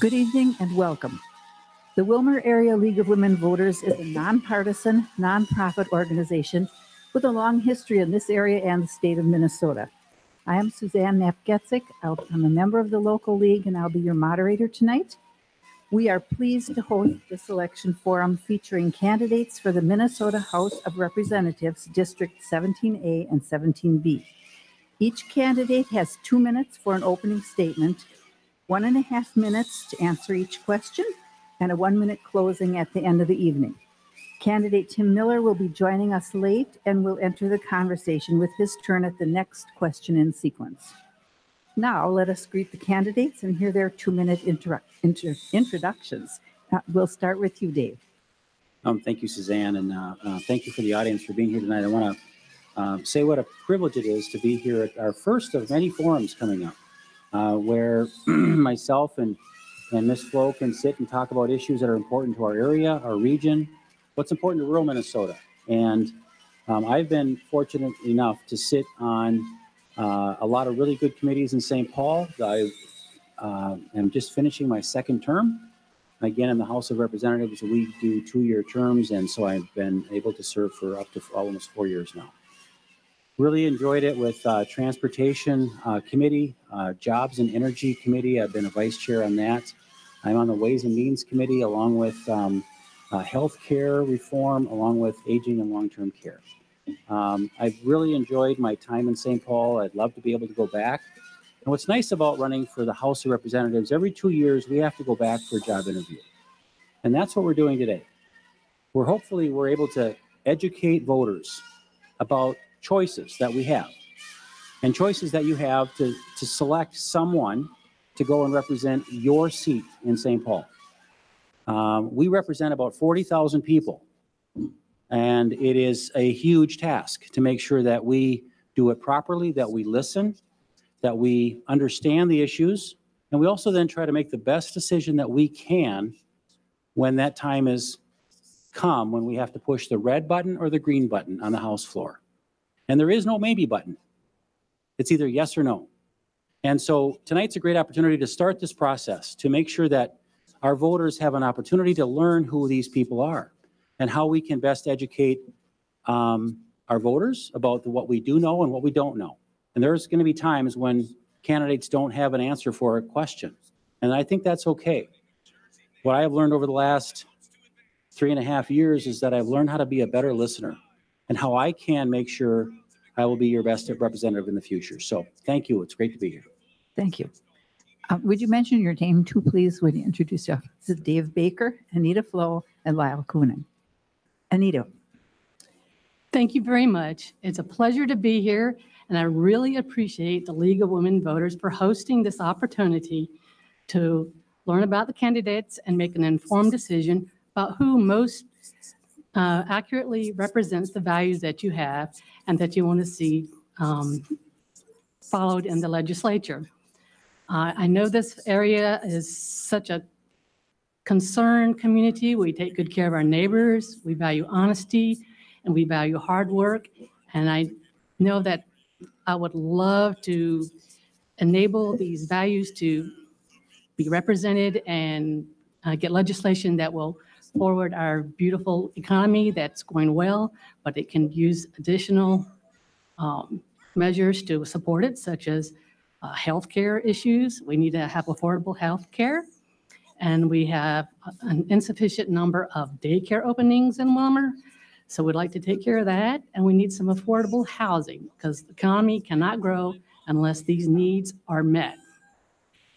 Good evening and welcome. The Willmar Area League of Women Voters is a nonpartisan, nonprofit organization with a long history in this area and the state of Minnesota. I am Suzanne Knapp-Getzik. I'm a member of the local league and I'll be your moderator tonight. We are pleased to host this election forum featuring candidates for the Minnesota House of Representatives District 17A and 17B. Each candidate has 2 minutes for an opening statement, 1.5 minutes to answer each question, and a 1-minute closing at the end of the evening. Candidate Tim Miller will be joining us late and will enter the conversation with his turn at the next question in sequence. Now, let us greet the candidates and hear their 2-minute introductions. We'll start with you, Dave. Thank you, Suzanne, and thank you for the audience for being here tonight. I want to say what a privilege it is to be here at our first of many forums coming up, where myself and Ms. Flo can sit and talk about issues that are important to our area, our region, what's important to rural Minnesota. And I've been fortunate enough to sit on a lot of really good committees in St. Paul. I am just finishing my second term. Again, in the House of Representatives, we do 2-year terms, and so I've been able to serve for up to almost 4 years now. Really enjoyed it with Transportation Committee, Jobs and Energy Committee. I've been a vice chair on that. I'm on the Ways and Means Committee, along with health care reform, along with aging and long-term care. I've really enjoyed my time in St. Paul. I'd love to be able to go back. And what's nice about running for the House of Representatives, every 2 years, we have to go back for a job interview. And that's what we're doing today. Hopefully we're able to educate voters about choices that we have and choices that you have to select someone to go and represent your seat in St. Paul. We represent about 40,000 people. And it is a huge task to make sure that we do it properly, that we listen, that we understand the issues, and we also then try to make the best decision that we can when that time has come, when we have to push the red button or the green button on the House floor. And there is no maybe button. It's either yes or no. And so tonight's a great opportunity to start this process, to make sure that our voters have an opportunity to learn who these people are and how we can best educate our voters about what we do know and what we don't know. And there's going to be times when candidates don't have an answer for a question. And I think that's okay. What I have learned over the last 3.5 years is that I've learned how to be a better listener and how I can make sure I will be your best representative in the future. So thank you. It's great to be here. Thank you. Would you mention your name too, please, when you introduce yourself? This is Dave Baker, Anita Flo, and Lyle Coonan. Anita. Thank you very much. It's a pleasure to be here, and I really appreciate the League of Women Voters for hosting this opportunity to learn about the candidates and make an informed decision about who most accurately represents the values that you have and that you want to see followed in the legislature. I know this area is such a concerned community. We take good care of our neighbors, we value honesty, and we value hard work. And I know that I would love to enable these values to be represented and get legislation that will forward our beautiful economy that's going well, but it can use additional measures to support it, such as healthcare issues. We need to have affordable healthcare, and we have an insufficient number of daycare openings in Willmar, so we'd like to take care of that. And we need some affordable housing because the economy cannot grow unless these needs are met.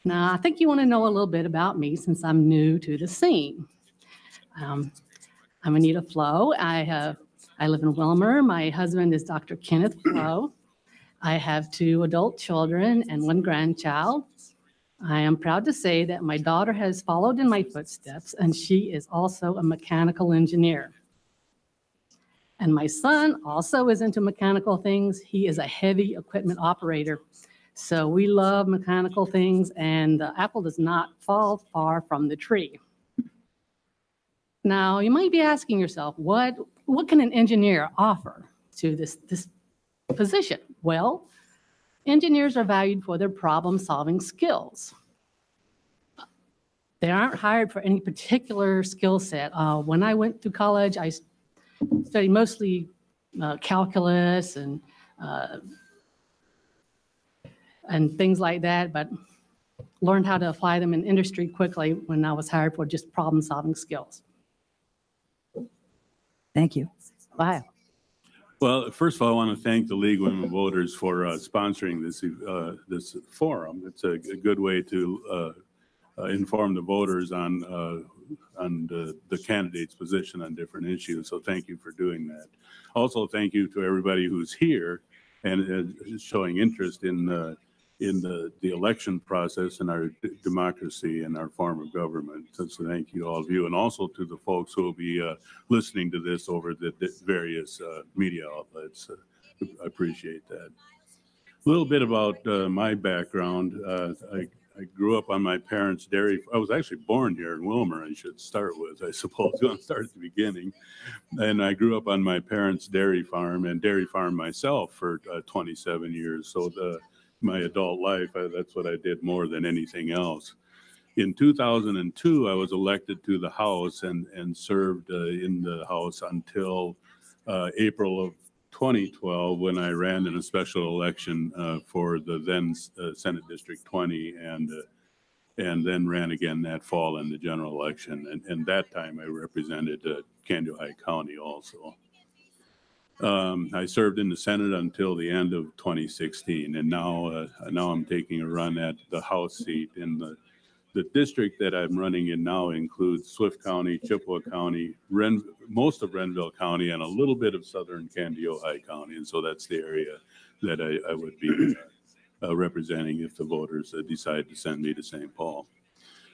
Now, I think you want to know a little bit about me since I'm new to the scene. I'm Anita Flo. I live in Willmar. My husband is Dr. Kenneth Flo. I have 2 adult children and 1 grandchild. I am proud to say that my daughter has followed in my footsteps, and she is also a mechanical engineer. And my son also is into mechanical things. He is a heavy equipment operator. So we love mechanical things, and the apple does not fall far from the tree. Now, you might be asking yourself, what can an engineer offer to this position? Well, engineers are valued for their problem-solving skills. They aren't hired for any particular skill set. When I went through college, I studied mostly calculus and things like that, but learned how to apply them in industry quickly when I was hired for just problem-solving skills. Thank you. Lyle. Well, first of all, I want to thank the League of Women Voters for sponsoring this forum. It's a good way to inform the voters on the candidate's position on different issues. So thank you for doing that. Also, thank you to everybody who's here and is showing interest in the election process and our democracy and our form of government. So thank you to all of you, and also to the folks who will be listening to this over the various media outlets. I appreciate that. A little bit about my background. I grew up on my parents' dairy. I was actually born here in Wilmer, I should start with, I suppose. I'm going to start at the beginning. And I grew up on my parents' dairy farm and dairy farm myself for 27 years. So my adult life, that's what I did more than anything else. In 2002, I was elected to the House and served in the House until April of 2012, when I ran in a special election for the then Senate District 20, and then ran again that fall in the general election. And that time I represented Kandiyohi County also. I served in the Senate until the end of 2016, and now I'm taking a run at the House seat. In the district that I'm running in now includes Swift County, Chippewa County, most of Renville County, and a little bit of southern Kandiyohi County. And so that's the area that I would be representing if the voters decide to send me to St. Paul.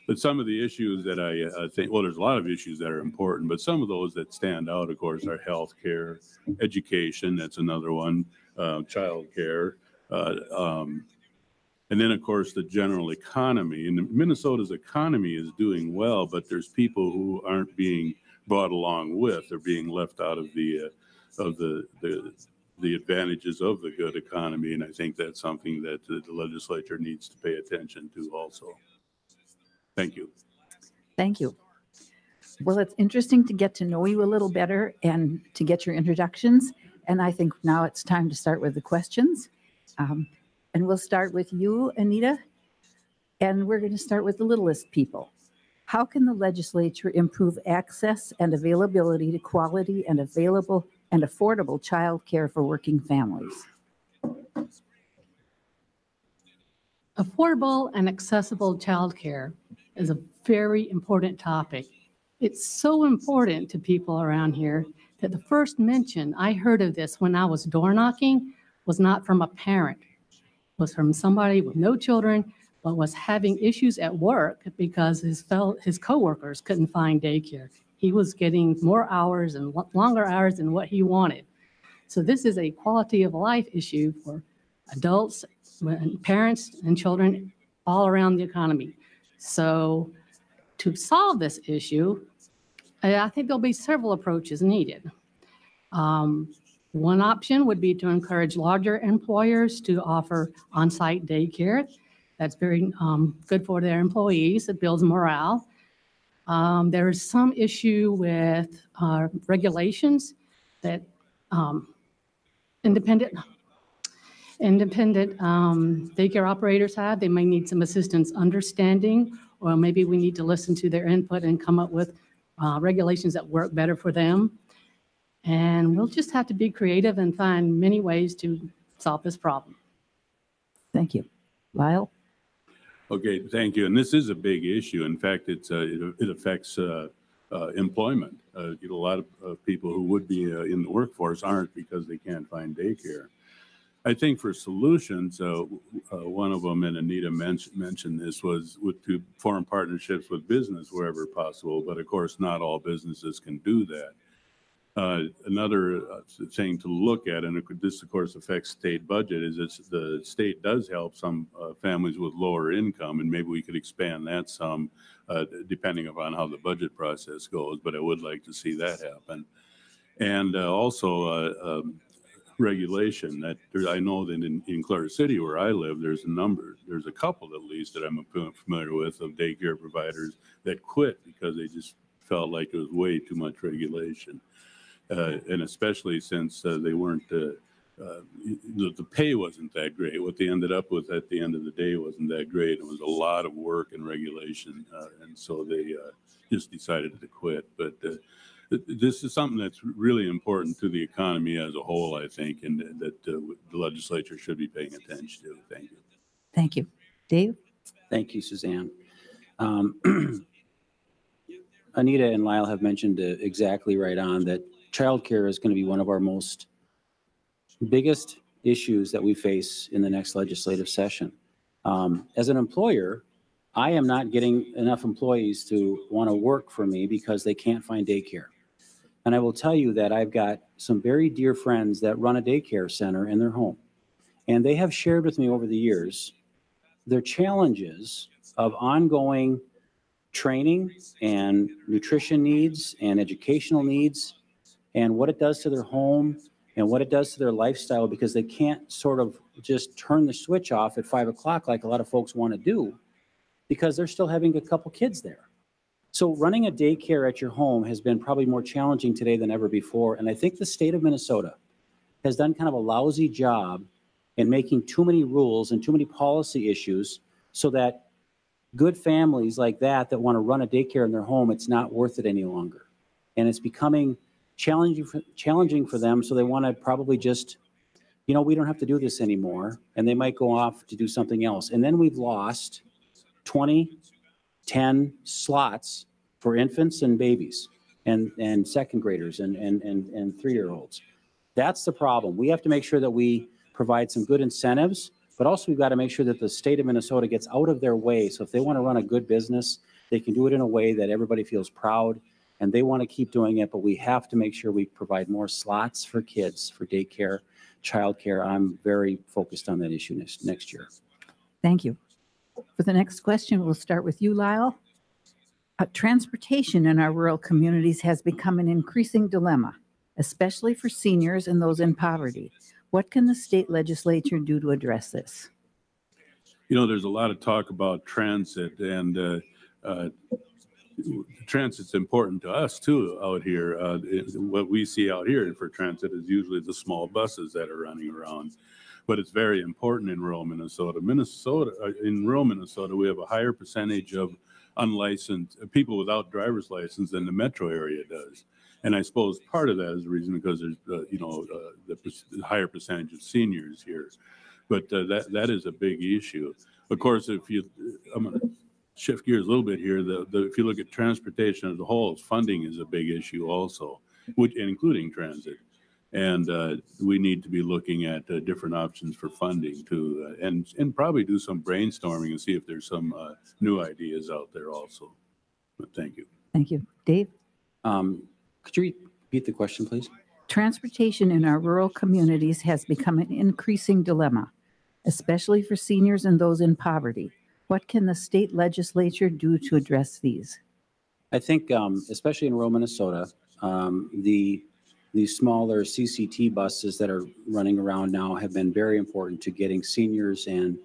But some of the issues that I think, well, there's a lot of issues that are important, but some of those that stand out, of course, are health care, education, that's another one, child care, and then, of course, the general economy. And Minnesota's economy is doing well, but there's people who aren't being brought along with. They're being left out of the advantages of the good economy. And I think that's something that the legislature needs to pay attention to also. Thank you. Thank you. Well, it's interesting to get to know you a little better and to get your introductions. And I think now it's time to start with the questions. And we'll start with you, Anita. And we're going to start with the littlest people. How can the legislature improve access and availability to quality and available and affordable child care for working families? Affordable and accessible child care is a very important topic. It's so important to people around here that the first mention I heard of this when I was door knocking was not from a parent. It was from somebody with no children, but was having issues at work because his coworkers couldn't find daycare. He was getting more hours and longer hours than what he wanted. So this is a quality of life issue for adults, parents, and children all around the economy. So to solve this issue, I think there'll be several approaches needed. One option would be to encourage larger employers to offer on-site daycare. That's very good for their employees. It builds morale. There is some issue with regulations that independent daycare operators have. They may need some assistance understanding, or maybe we need to listen to their input and come up with regulations that work better for them. And we'll just have to be creative and find many ways to solve this problem. Thank you. Lyle? Okay, thank you. And this is a big issue. In fact, it affects employment. A lot of people who would be in the workforce aren't because they can't find daycare. I think for solutions, one of them, and Anita mentioned this, was to form partnerships with business wherever possible. But of course, not all businesses can do that. Another thing to look at, and this of course affects state budget, is the state does help some families with lower income, and maybe we could expand that some depending upon how the budget process goes, but I would like to see that happen. And also regulation that I know that in Clark City where I live, there's a couple at least that I'm familiar with of daycare providers that quit because they just felt like it was way too much regulation. And especially since they weren't, the pay wasn't that great. What they ended up with at the end of the day wasn't that great. It was a lot of work and regulation. And so they just decided to quit. But this is something that's really important to the economy as a whole, I think, and that the legislature should be paying attention to. Thank you. Thank you. Dave? Thank you, Suzanne. Anita and Lyle have mentioned exactly right on that childcare is going to be one of our most biggest issues that we face in the next legislative session. As an employer, I am not getting enough employees to want to work for me because they can't find daycare. And I will tell you that I've got some very dear friends that run a daycare center in their home. And they have shared with me over the years their challenges of ongoing training and nutrition needs and educational needs and what it does to their home and what it does to their lifestyle, because they can't sort of just turn the switch off at 5 o'clock like a lot of folks want to do because they're still having a couple kids there. So running a daycare at your home has been probably more challenging today than ever before. And I think the state of Minnesota has done kind of a lousy job in making too many rules and too many policy issues so that good families like that want to run a daycare in their home, it's not worth it any longer. And it's becoming challenging for them. So they want to probably just, we don't have to do this anymore. And they might go off to do something else. And then we've lost 10 slots for infants and babies and second graders and 3-year-olds. That's the problem. We have to make sure that we provide some good incentives, but also we've got to make sure that the state of Minnesota gets out of their way. So if they want to run a good business, they can do it in a way that everybody feels proud and they want to keep doing it, but we have to make sure we provide more slots for kids, for daycare, childcare. I'm very focused on that issue next year. Thank you. For the next question, we'll start with you, Lyle. Transportation in our rural communities has become an increasing dilemma, especially for seniors and those in poverty. What can the state legislature do to address this? There's a lot of talk about transit, and transit's important to us too out here. What we see out here for transit is usually the small buses that are running around. But it's very important in rural Minnesota. In rural Minnesota, we have a higher percentage of unlicensed people without driver's license than the metro area does. And I suppose part of that is the reason because there's, the higher percentage of seniors here. But that is a big issue. Of course, I'm going to shift gears a little bit here. If you look at transportation as a whole, funding is a big issue also, including transit. And we need to be looking at different options for funding too, and probably do some brainstorming and see if there's some new ideas out there also. But thank you. Thank you. Dave? Could you repeat the question, please? Transportation in our rural communities has become an increasing dilemma, especially for seniors and those in poverty. What can the state legislature do to address these? I think, especially in rural Minnesota, these smaller CCT buses that are running around now have been very important to getting seniors and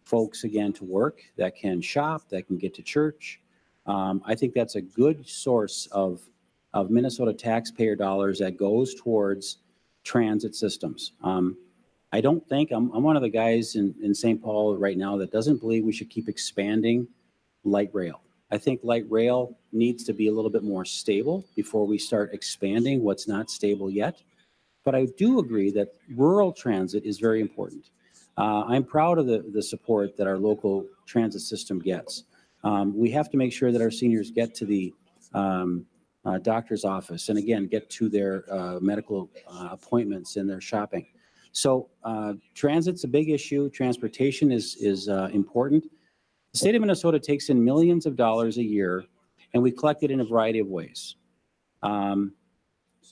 folks again to work that can shop, that can get to church. I think that's a good source of Minnesota taxpayer dollars that goes towards transit systems. I don't think, I'm one of the guys in St. Paul right now that doesn't believe we should keep expanding light rail. I think light rail needs to be a little bit more stable before we start expanding what's not stable yet. But I do agree that rural transit is very important. I'm proud of the support that our local transit system gets. We have to make sure that our seniors get to the doctor's office and again, get to their medical appointments and their shopping. So transit's a big issue. Transportation is important. The state of Minnesota takes in millions of dollars a year, and we collect it in a variety of ways.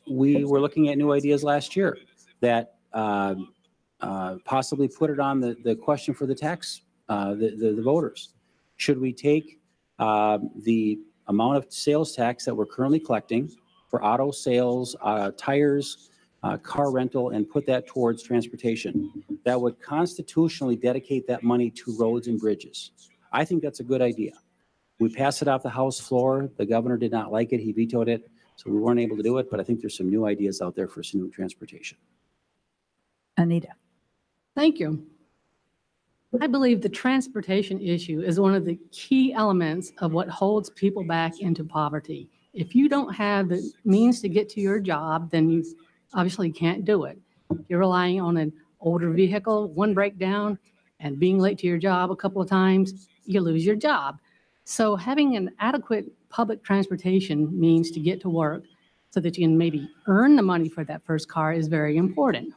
We were looking at new ideas last year that possibly put it on the question for the tax, the voters. Should we take the amount of sales tax that we're currently collecting for auto sales, tires, car rental and put that towards transportation. That would constitutionally dedicate that money to roads and bridges. I think that's a good idea. We passed it off the House floor. The governor did not like it. He vetoed it. So we weren't able to do it, but I think there's some new ideas out there for some new transportation. Anita. Thank you. I believe the transportation issue is one of the key elements of what holds people back into poverty. If you don't have the means to get to your job, then you obviously can't do it. If you're relying on an older vehicle, one breakdown, and being late to your job a couple of times, you lose your job. So having an adequate public transportation means to get to work so that you can maybe earn the money for that first car is very important.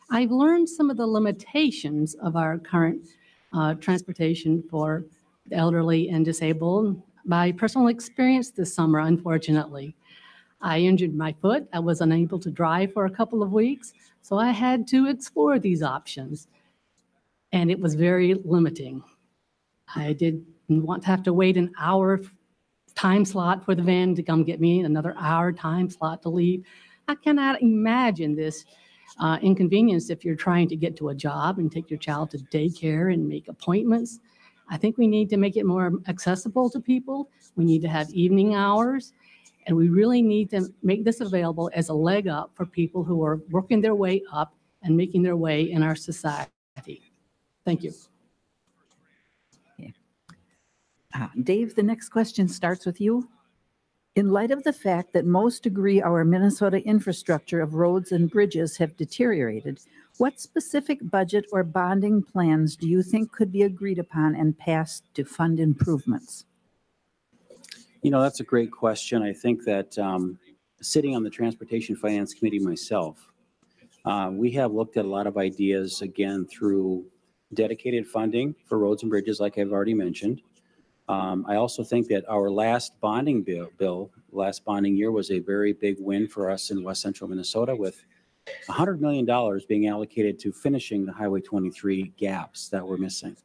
I've learned some of the limitations of our current transportation for the elderly and disabled by personal experience this summer, unfortunately. I injured my foot. I was unable to drive for a couple of weeks, so I had to explore these options, and it was very limiting. I did want to have to wait an hour time slot for the van to come get me, another hour time slot to leave. I cannot imagine this inconvenience if you're trying to get to a job and take your child to daycare and make appointments. I think we need to make it more accessible to people. We need to have evening hours, and we really need to make this available as a leg up for people who are working their way up and making their way in our society. Thank you. Dave, the next question starts with you. In light of the fact that most agree our Minnesota infrastructure of roads and bridges have deteriorated, what specific budget or bonding plans do you think could be agreed upon and passed to fund improvements? You know, that's a great question. I think that sitting on the Transportation Finance Committee myself, we have looked at a lot of ideas, again, through dedicated funding for roads and bridges, like I've already mentioned. I also think that our last bonding last bonding year was a very big win for us in West Central Minnesota, with $100 million being allocated to finishing the Highway 23 gaps that we're missing.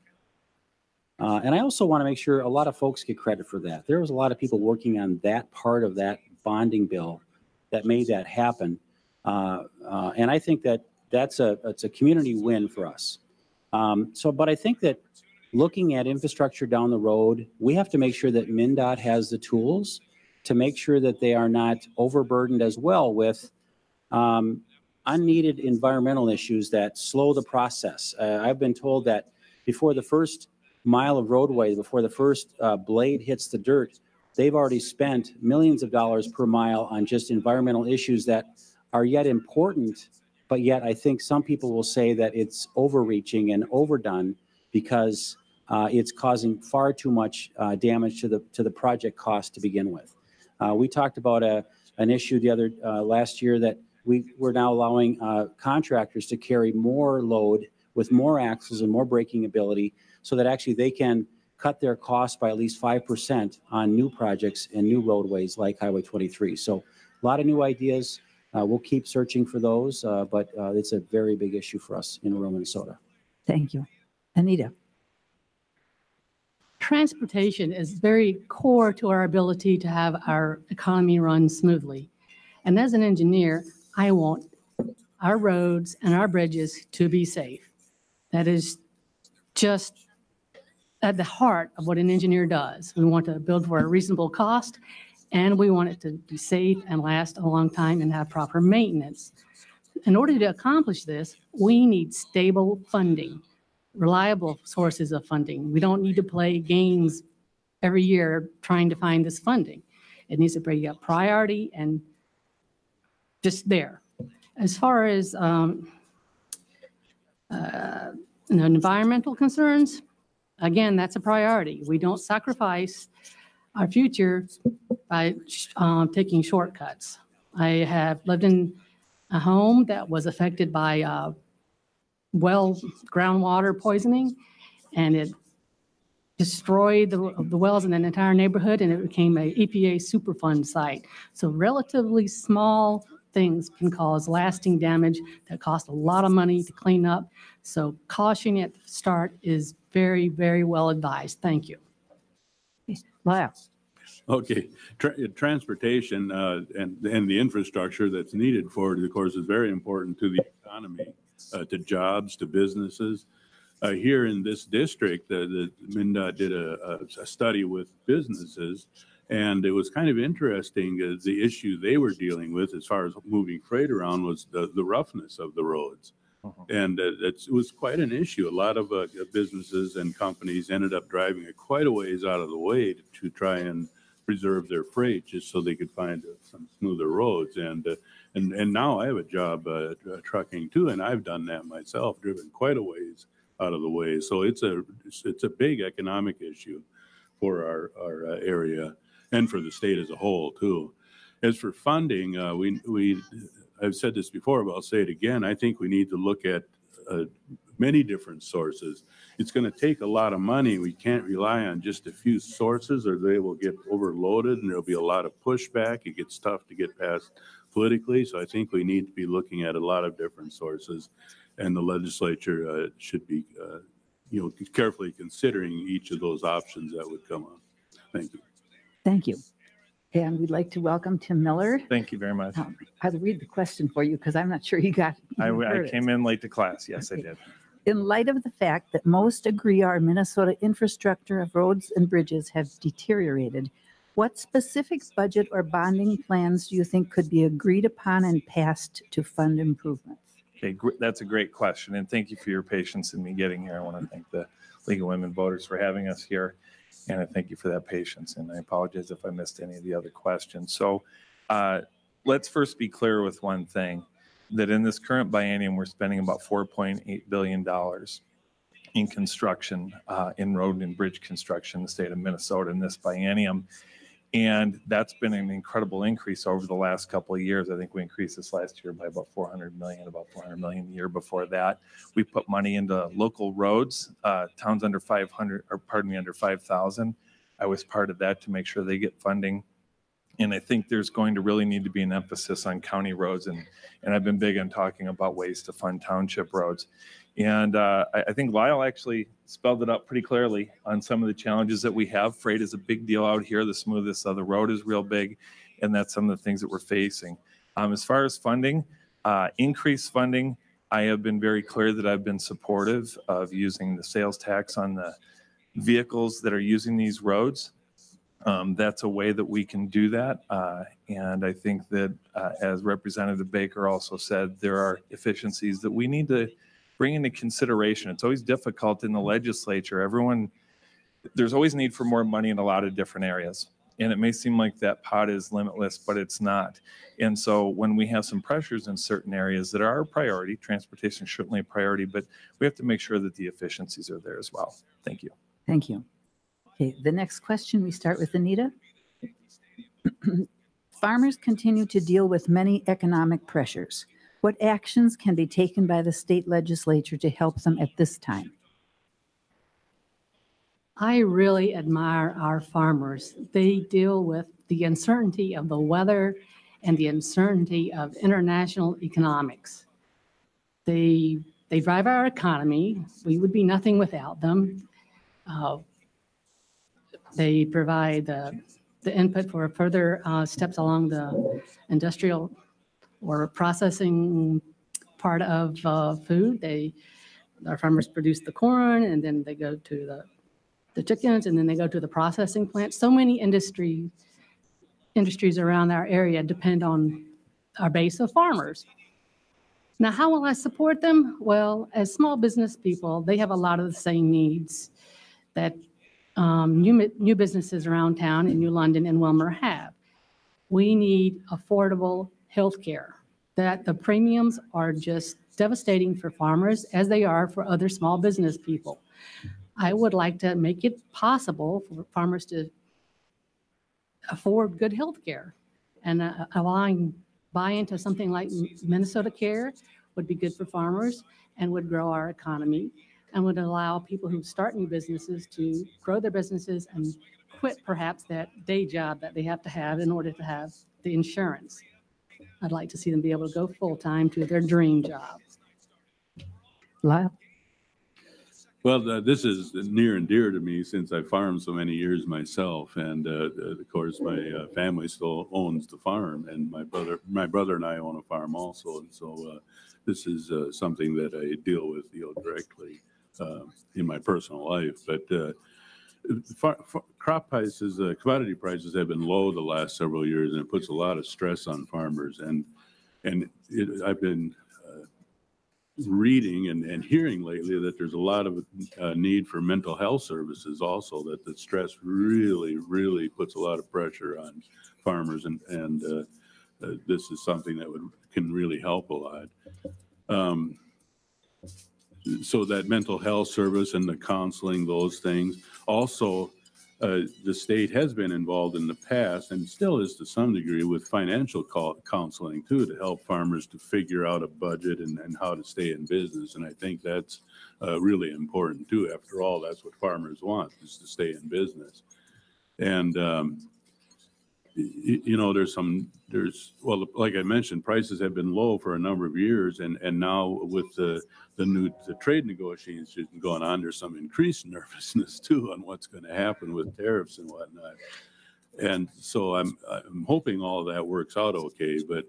And I also want to make sure a lot of folks get credit for that. There was a lot of people working on that part of that bonding bill that made that happen. And I think that it's a community win for us. But I think that looking at infrastructure down the road, we have to make sure that MnDOT has the tools to make sure that they are not overburdened as well with unneeded environmental issues that slow the process. I've been told that before the first mile of roadway, before the first blade hits the dirt, they've already spent millions of dollars per mile on just environmental issues that are yet important, but yet I think some people will say that it's overreaching and overdone because it's causing far too much damage to the project cost to begin with. We talked about an issue last year that we're now allowing contractors to carry more load with more axles and more braking ability, so that actually they can cut their costs by at least 5% on new projects and new roadways like Highway 23. So a lot of new ideas. We'll keep searching for those, but it's a very big issue for us in rural Minnesota. Thank you. Anita. Transportation is very core to our ability to have our economy run smoothly. And as an engineer, I want our roads and our bridges to be safe. That is just at the heart of what an engineer does. We want to build for a reasonable cost, and we want it to be safe and last a long time and have proper maintenance. In order to accomplish this, we need stable funding, reliable sources of funding. We don't need to play games every year trying to find this funding. It needs to be a priority and just there. As far as environmental concerns, again, that's a priority. We don't sacrifice our future by taking shortcuts. I have lived in a home that was affected by groundwater poisoning, and it destroyed the wells in an entire neighborhood, and it became a EPA Superfund site. So relatively small things can cause lasting damage that cost a lot of money to clean up. So caution at the start is very, very well advised. Thank you. Lyle. Okay, transportation and the infrastructure that's needed for it, of course, is very important to the economy, to jobs, to businesses. Here in this district, the MnDOT did a study with businesses, and it was kind of interesting. The issue they were dealing with as far as moving freight around was the roughness of the roads. And it was quite an issue. A lot of businesses and companies ended up driving it quite a ways out of the way to try and preserve their freight, just so they could find some smoother roads. And now I have a job trucking too, and I've done that myself, driven quite a ways out of the way. So it's a big economic issue for our area and for the state as a whole too. As for funding, I've said this before, but I'll say it again. I think we need to look at many different sources. It's going to take a lot of money. We can't rely on just a few sources, or they will get overloaded and there'll be a lot of pushback. It gets tough to get past politically. So I think we need to be looking at a lot of different sources, and the legislature should be carefully considering each of those options that would come up. Thank you. Thank you. And we'd like to welcome Tim Miller. Thank you very much. I'll read the question for you because I'm not sure you got it. I came in late to class. Yes, Okay. I did. In light of the fact that most agree our Minnesota infrastructure of roads and bridges have deteriorated, what specific budget or bonding plans do you think could be agreed upon and passed to fund improvements? Okay, that's a great question, and thank you for your patience in me getting here. I want to thank the League of Women Voters for having us here, and I thank you for that patience, and I apologize if I missed any of the other questions. So let's first be clear with one thing, that in this current biennium, we're spending about $4.8 billion in construction, in road and bridge construction in the state of Minnesota in this biennium. And that's been an incredible increase over the last couple of years. I think we increased this last year by about 400 million, about 400 million the year before that. We put money into local roads, towns under 500, or pardon me, under 5,000. I was part of that to make sure they get funding. And I think there's going to really need to be an emphasis on county roads. And I've been big on talking about ways to fund township roads. And I think Lyle actually spelled it out pretty clearly on some of the challenges that we have. Freight is a big deal out here. The smoothness of the road is real big. And that's some of the things that we're facing. As far as funding, increased funding, I have been very clear that I've been supportive of using the sales tax on the vehicles that are using these roads. That's a way that we can do that. And I think that, as Representative Baker also said, there are efficiencies that we need to bring into consideration. It's always difficult in the legislature. There's always need for more money in a lot of different areas. And it may seem like that pot is limitless, but it's not. And so when we have some pressures in certain areas that are a priority, transportation is certainly a priority, but we have to make sure that the efficiencies are there as well. Thank you. Thank you. Okay, the next question, we start with Anita. Farmers continue to deal with many economic pressures. What actions can be taken by the state legislature to help them at this time? I really admire our farmers. They deal with the uncertainty of the weather and the uncertainty of international economics. They drive our economy. We would be nothing without them. They provide the input for further steps along the industrial or processing part of food. Our farmers produce the corn, and then they go to the chickens, and then they go to the processing plant. So many industries around our area depend on our base of farmers. Now, how will I support them? Well, as small business people, they have a lot of the same needs that new businesses around town in New London and Wilmer have. We need affordable health care. That the premiums are just devastating for farmers as they are for other small business people. I would like to make it possible for farmers to afford good health care, and allowing buy into something like Minnesota Care would be good for farmers and would grow our economy and would allow people who start new businesses to grow their businesses and quit perhaps that day job that they have to have in order to have the insurance. I'd like to see them be able to go full-time to their dream job. Lyle? Well, this is near and dear to me since I farmed so many years myself, and of course my family still owns the farm, and my brother and I own a farm also, and so this is something that I deal with directly in my personal life. But crop prices, commodity prices have been low the last several years, and it puts a lot of stress on farmers. I've been reading and hearing lately that there's a lot of need for mental health services also, that the stress really puts a lot of pressure on farmers, and this is something that can really help a lot. So that mental health service and the counseling, those things. Also, the state has been involved in the past and still is to some degree with financial counseling too, to help farmers to figure out a budget and how to stay in business. And I think that's really important too. After all, that's what farmers want, is to stay in business. And well, like I mentioned, prices have been low for a number of years, and now with the trade negotiations going on, there's some increased nervousness too on what's going to happen with tariffs and whatnot. And so I'm hoping all of that works out okay. But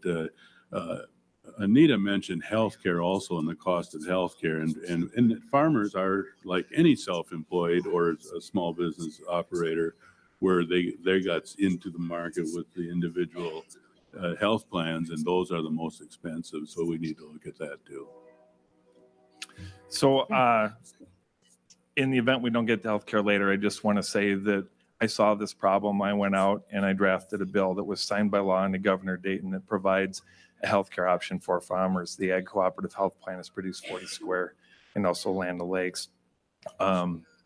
Anita mentioned healthcare also, and the cost of healthcare, and farmers are like any self-employed or a small business operator, where they got into the market with the individual health plans, and those are the most expensive. So we need to look at that too. So in the event we don't get to healthcare later, I just want to say that I saw this problem. I went out and I drafted a bill that was signed by law into Governor Dayton that provides a healthcare option for farmers. The Ag Cooperative Health Plan has produced 40 Square and also Land O'Lakes.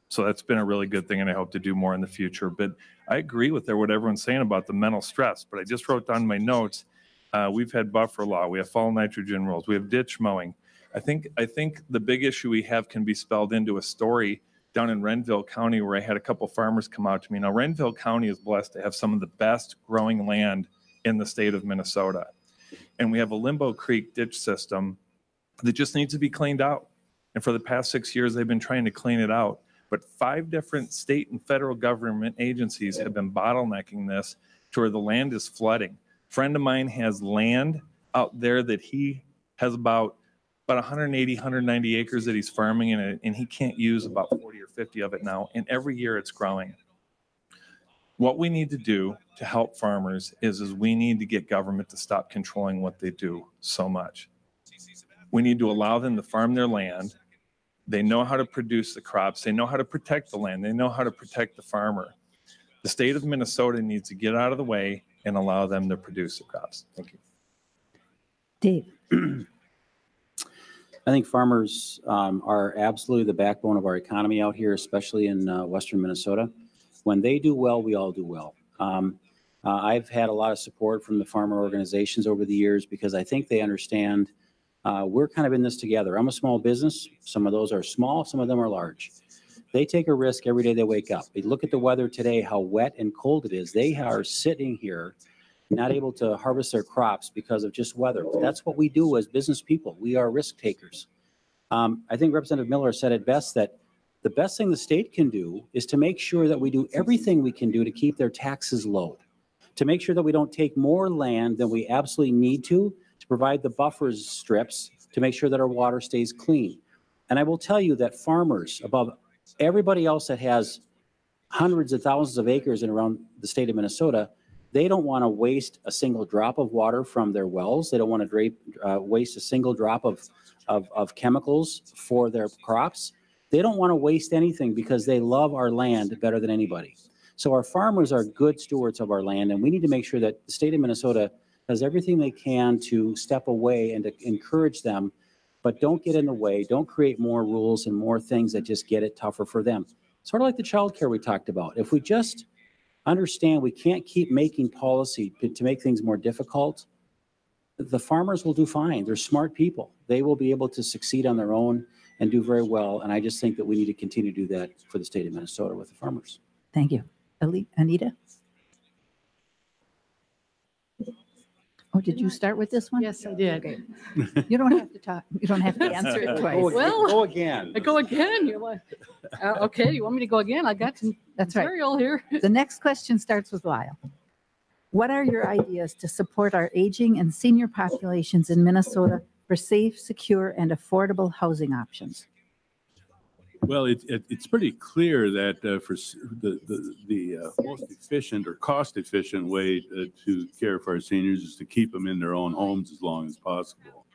So that's been a really good thing, and I hope to do more in the future. But I agree with what everyone's saying about the mental stress, but I just wrote down my notes. We've had buffer law, we have fall nitrogen rules, we have ditch mowing. I think the big issue we have can be spelled into a story down in Renville County, where I had a couple farmers come out to me. Now, Renville County is blessed to have some of the best growing land in the state of Minnesota. And we have a Limbo Creek ditch system that just needs to be cleaned out. And for the past 6 years, they've been trying to clean it out. But 5 different state and federal government agencies have been bottlenecking this to where the land is flooding. A friend of mine has land out there that he has about 180, 190 acres that he's farming in it, and he can't use about 40 or 50 of it now. And every year it's growing. What we need to do to help farmers is we need to get government to stop controlling what they do so much. We need to allow them to farm their land. They know how to produce the crops. They know how to protect the land. They know how to protect the farmer. The state of Minnesota needs to get out of the way and allow them to produce the crops. Thank you. Dave. I think farmers are absolutely the backbone of our economy out here, especially in western Minnesota. When they do well, we all do well. I've had a lot of support from the farmer organizations over the years because I think they understand we're kind of in this together. I'm a small business. Some of those are small, some of them are large. They take a risk every day they wake up. They look at the weather today, how wet and cold it is. They are sitting here not able to harvest their crops because of just weather. But that's what we do as business people. We are risk takers. I think Representative Miller said it best, that the best thing the state can do is to make sure that we do everything we can do to keep their taxes low, to make sure that we don't take more land than we absolutely need to provide the buffer strips to make sure that our water stays clean. And I will tell you that farmers, above everybody else that has hundreds of thousands of acres in around the state of Minnesota, they don't want to waste a single drop of water from their wells. They don't want to waste a single drop of chemicals for their crops. They don't want to waste anything because they love our land better than anybody. So our farmers are good stewards of our land, and we need to make sure that the state of Minnesota does everything they can to step away and to encourage them, but don't get in the way. Don't create more rules and more things that just get it tougher for them. Sort of like the child care we talked about. If we just understand we can't keep making policy to make things more difficult, the farmers will do fine. They're smart people. They will be able to succeed on their own and do very well. And I just think that we need to continue to do that for the state of Minnesota with the farmers. Thank you. Anita? Oh, did you start with this one? Yes, I did. Okay. You don't have to talk. You don't have to answer it twice. Well- Go again. I go again. You're like, okay, you want me to go again? I got some That's right. material here. The next question starts with Lyle. What are your ideas to support our aging and senior populations in Minnesota for safe, secure, and affordable housing options? Well, it's pretty clear that for the most efficient or cost-efficient way to care for our seniors is to keep them in their own homes as long as possible.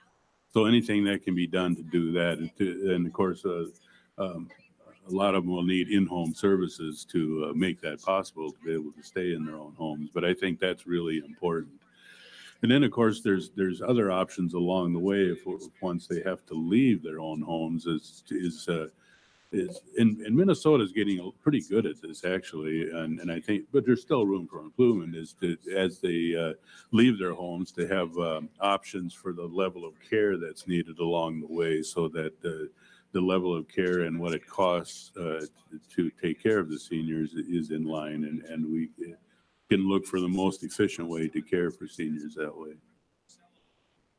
So anything that can be done to do that, and of course, a lot of them will need in-home services to make that possible, to be able to stay in their own homes. But I think that's really important. And then, of course, there's other options along the way if once they have to leave their own homes. And Minnesota is getting pretty good at this, actually, and I think, but there's still room for improvement. Is to, as they leave their homes, to have options for the level of care that's needed along the way, so that the level of care and what it costs to take care of the seniors is in line, and we can look for the most efficient way to care for seniors that way.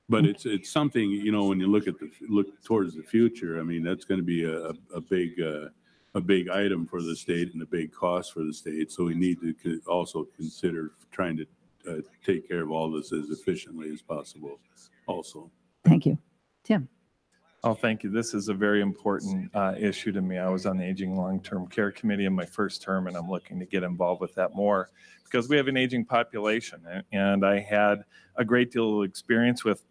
But it's something, you know, when you look towards the future, I mean, that's going to be a big item for the state and a big cost for the state. So we need to also consider trying to take care of all this as efficiently as possible also. Thank you. Tim? Oh, thank you. This is a very important issue to me. I was on the Aging Long-Term Care Committee in my first term, and I'm looking to get involved with that more because we have an aging population. And I had a great deal of experience with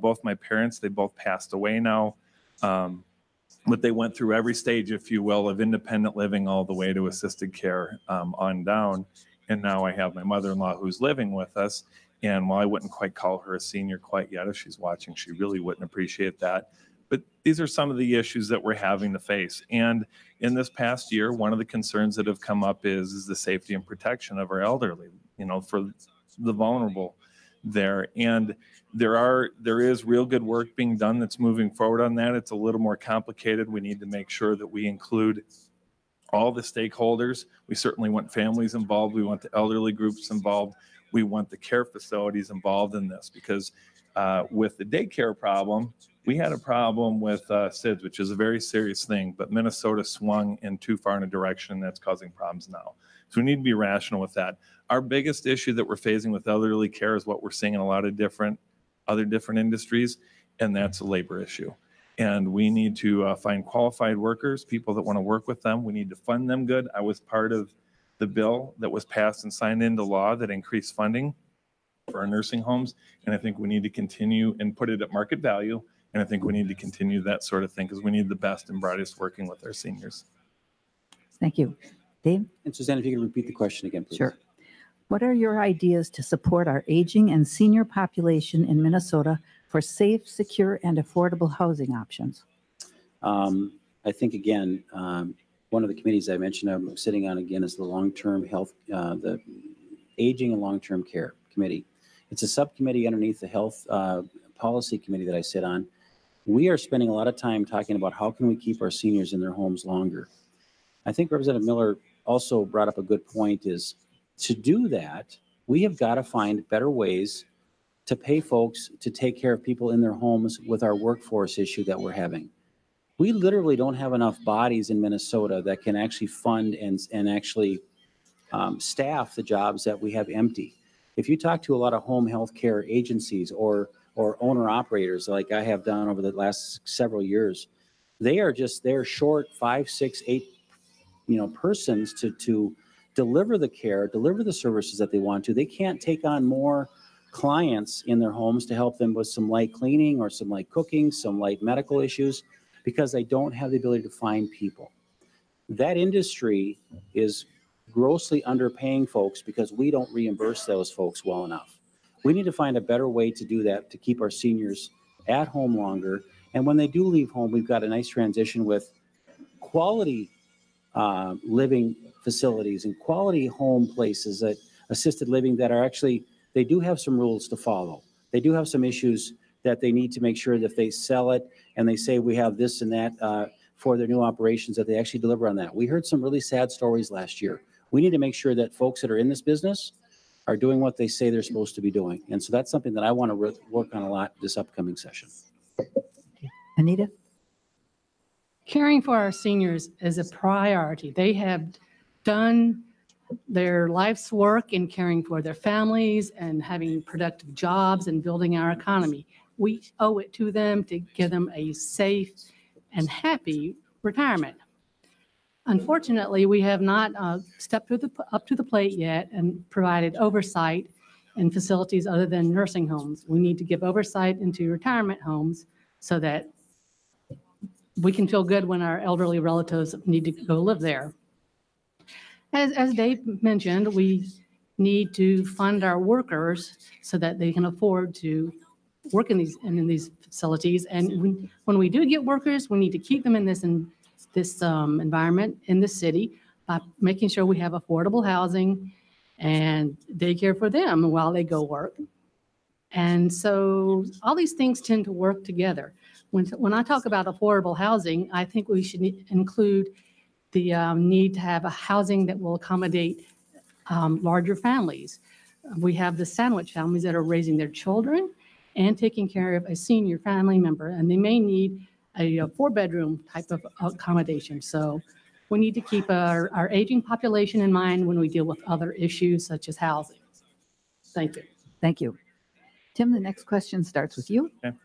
both my parents. They both passed away now, but they went through every stage, if you will, of independent living all the way to assisted care on down. And now I have my mother-in-law who's living with us. And while I wouldn't quite call her a senior quite yet, if she's watching, she really wouldn't appreciate that. But these are some of the issues that we're having to face. And in this past year, one of the concerns that have come up is the safety and protection of our elderly, you know, for the vulnerable there. And there is real good work being done that's moving forward on that. It's a little more complicated. We need to make sure that we include all the stakeholders. We certainly want families involved. We want the elderly groups involved. We want the care facilities involved in this because with the daycare problem, we had a problem with SIDS, which is a very serious thing, but Minnesota swung in too far in a direction that's causing problems now. So we need to be rational with that. Our biggest issue that we're facing with elderly care is what we're seeing in a lot of other different industries, and that's a labor issue. And we need to find qualified workers, people that want to work with them. We need to fund them good. I was part of the bill that was passed and signed into law that increased funding for our nursing homes, and I think we need to continue and put it at market value. And I think we need to continue that sort of thing because we need the best and brightest working with our seniors. Thank you. Dave? And Suzanne, if you could repeat the question again, please. Sure. What are your ideas to support our aging and senior population in Minnesota for safe, secure, and affordable housing options? I think, again, one of the committees I mentioned I'm sitting on again is the long-term health, the aging and long-term care committee. It's a subcommittee underneath the health policy committee that I sit on. We are spending a lot of time talking about how can we keep our seniors in their homes longer. I think Representative Miller also brought up a good point is to do that, we have got to find better ways to pay folks to take care of people in their homes with our workforce issue that we're having. We literally don't have enough bodies in Minnesota that can actually fund and actually staff the jobs that we have empty. If you talk to a lot of home health care agencies or owner operators like I have done over the last several years, they're short 5, 6, 8, persons to deliver the care, deliver the services that they want to. They can't take on more clients in their homes to help them with some light cleaning or some light cooking, some light medical issues, because they don't have the ability to find people. That industry is grossly underpaying folks because we don't reimburse those folks well enough. We need to find a better way to do that to keep our seniors at home longer. And when they do leave home, we've got a nice transition with quality living facilities and quality home places that assisted living that are actually, they do have some rules to follow. They do have some issues that they need to make sure that if they sell it and they say we have this and that for their new operations, that they actually deliver on that. We heard some really sad stories last year. We need to make sure that folks that are in this business are doing what they say they're supposed to be doing. And so that's something that I want to work on a lot this upcoming session. Anita? Caring for our seniors is a priority. They have done their life's work in caring for their families and having productive jobs and building our economy. We owe it to them to give them a safe and happy retirement. Unfortunately, we have not stepped up to the plate yet and provided oversight in facilities other than nursing homes. We need to give oversight into retirement homes so that we can feel good when our elderly relatives need to go live there. As Dave mentioned, we need to fund our workers so that they can afford to work in these facilities. And when we do get workers, we need to keep them in this environment in the city by making sure we have affordable housing and daycare for them while they go work. And so all these things tend to work together. When I talk about affordable housing, I think we should include the need to have a housing that will accommodate larger families. We have the sandwich families that are raising their children and taking care of a senior family member, and they may need a 4-bedroom type of accommodation. So we need to keep our aging population in mind when we deal with other issues such as housing. Thank you. Thank you. Tim, the next question starts with you. Okay.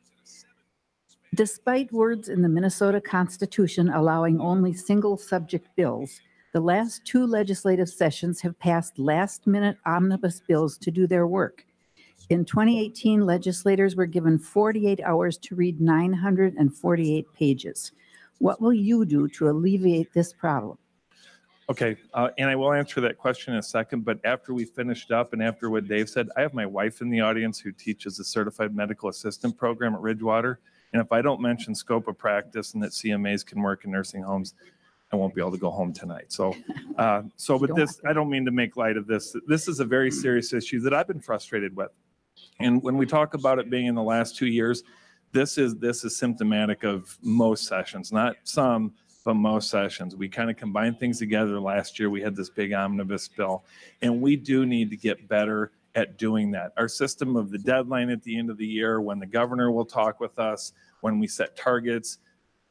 Despite words in the Minnesota Constitution allowing only single subject bills, the last 2 legislative sessions have passed last-minute omnibus bills to do their work. In 2018, legislators were given 48 hours to read 948 pages. What will you do to alleviate this problem? Okay, and I will answer that question in a second, but after we finished up and after what Dave said, I have my wife in the audience who teaches the Certified Medical Assistant program at Ridgewater. And if I don't mention scope of practice and that CMAs can work in nursing homes, I won't be able to go home tonight. So, but this, I don't mean to make light of this. This is a very serious issue that I've been frustrated with. And when we talk about it being in the last 2 years, this is symptomatic of most sessions, not some, but most sessions. We kind of combined things together last year. We had this big omnibus bill, and we do need to get better at doing that. Our system of the deadline at the end of the year, when the governor will talk with us, when we set targets,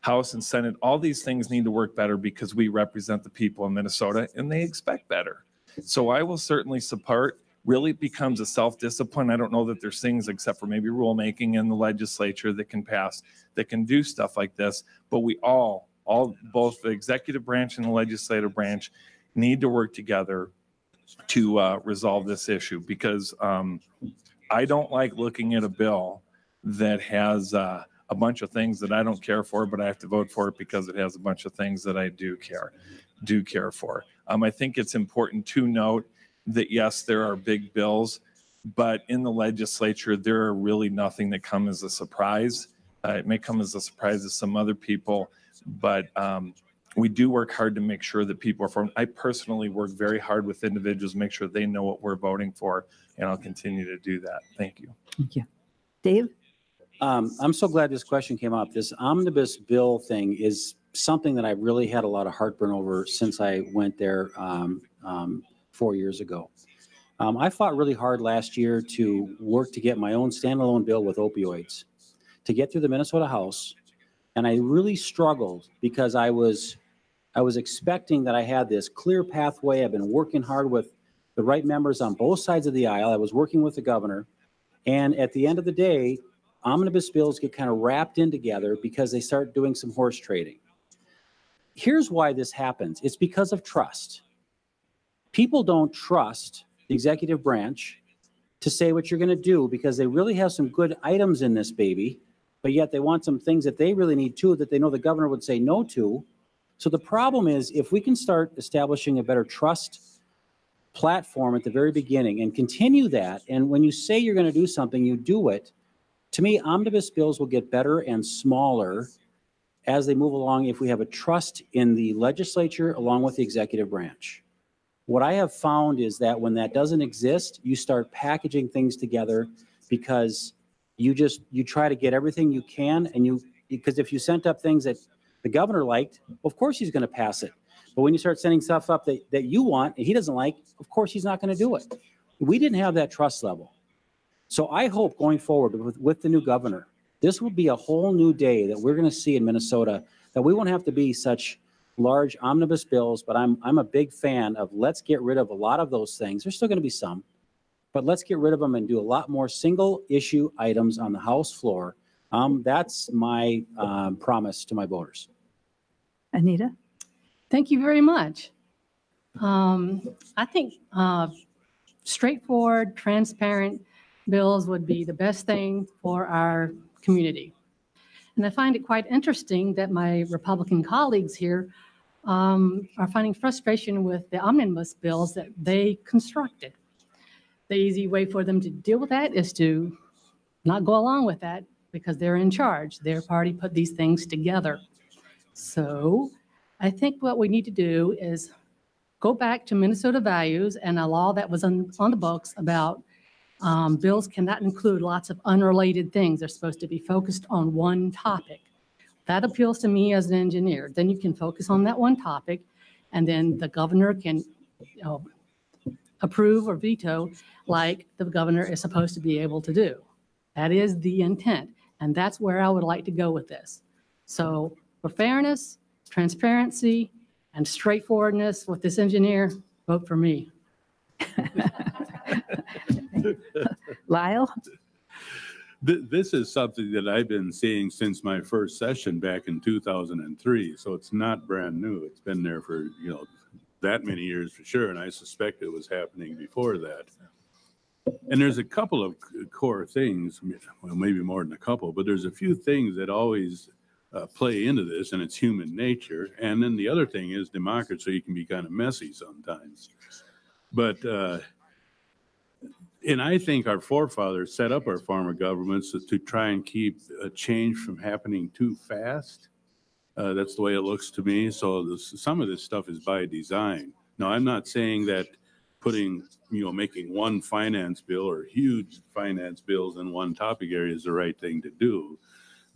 House and Senate, all these things need to work better because we represent the people in Minnesota and they expect better. So I will certainly support. Really becomes a self-discipline. I don't know that there's things except for maybe rulemaking in the legislature that can pass, that can do stuff like this. But we all, both the executive branch and the legislative branch need to work together to resolve this issue because I don't like looking at a bill that has a bunch of things that I don't care for, but I have to vote for it because it has a bunch of things that I do care for. I think it's important to note that yes, there are big bills, but in the legislature, there are really nothing that come as a surprise. It may come as a surprise to some other people, but we do work hard to make sure that people are informed. I personally work very hard with individuals, to make sure they know what we're voting for, and I'll continue to do that. Thank you. Thank you. Dave? I'm so glad this question came up. This omnibus bill thing is something that I've really had a lot of heartburn over since I went there 4 years ago. I fought really hard last year to work to get my own standalone bill with opioids to get through the Minnesota House. And I really struggled because I was expecting that I had this clear pathway. I've been working hard with the right members on both sides of the aisle. I was working with the governor. And at the end of the day, omnibus bills get kind of wrapped in together because they start doing some horse trading. Here's why this happens. It's because of trust. People don't trust the executive branch to say what you're going to do because they really have some good items in this baby, but yet they want some things that they really need too that they know the governor would say no to. So the problem is if we can start establishing a better trust platform at the very beginning and continue that, and when you say you're going to do something, you do it, to me, omnibus bills will get better and smaller as they move along if we have a trust in the legislature along with the executive branch. What I have found is that when that doesn't exist, you start packaging things together because you try to get everything you can, and because if you sent up things that the governor liked, of course he's going to pass it. But when you start sending stuff up that you want and he doesn't like, of course he's not going to do it. We didn't have that trust level. So I hope going forward with the new governor, this will be a whole new day that we're going to see in Minnesota, that we won't have to be such large omnibus bills, but I'm a big fan of let's get rid of a lot of those things. There's still going to be some, but let's get rid of them and do a lot more single issue items on the House floor. That's my promise to my voters. Anita? Thank you very much. I think straightforward, transparent bills would be the best thing for our community. And I find it quite interesting that my Republican colleagues here are finding frustration with the omnibus bills that they constructed. The easy way for them to deal with that is to not go along with that because they're in charge. Their party put these things together. So I think what we need to do is go back to Minnesota values and a law that was on the books about bills cannot include lots of unrelated things. They're supposed to be focused on one topic. That appeals to me as an engineer. Then you can focus on that one topic, and then the governor can approve or veto like the governor is supposed to be able to do. That is the intent, and that's where I would like to go with this. So for fairness, transparency, and straightforwardness with this engineer, vote for me. Lyle? This is something that I've been seeing since my first session back in 2003. So it's not brand new. It's been there for, that many years for sure. And I suspect it was happening before that. And there's a couple of core things, well, maybe more than a couple, but there's a few things that always play into this, and it's human nature. And then the other thing is democracy can be kind of messy sometimes. But, and I think our forefathers set up our former governments to try and keep a change from happening too fast. That's the way it looks to me. So some of this stuff is by design. Now, I'm not saying that putting, making one finance bill or huge finance bills in one topic area is the right thing to do.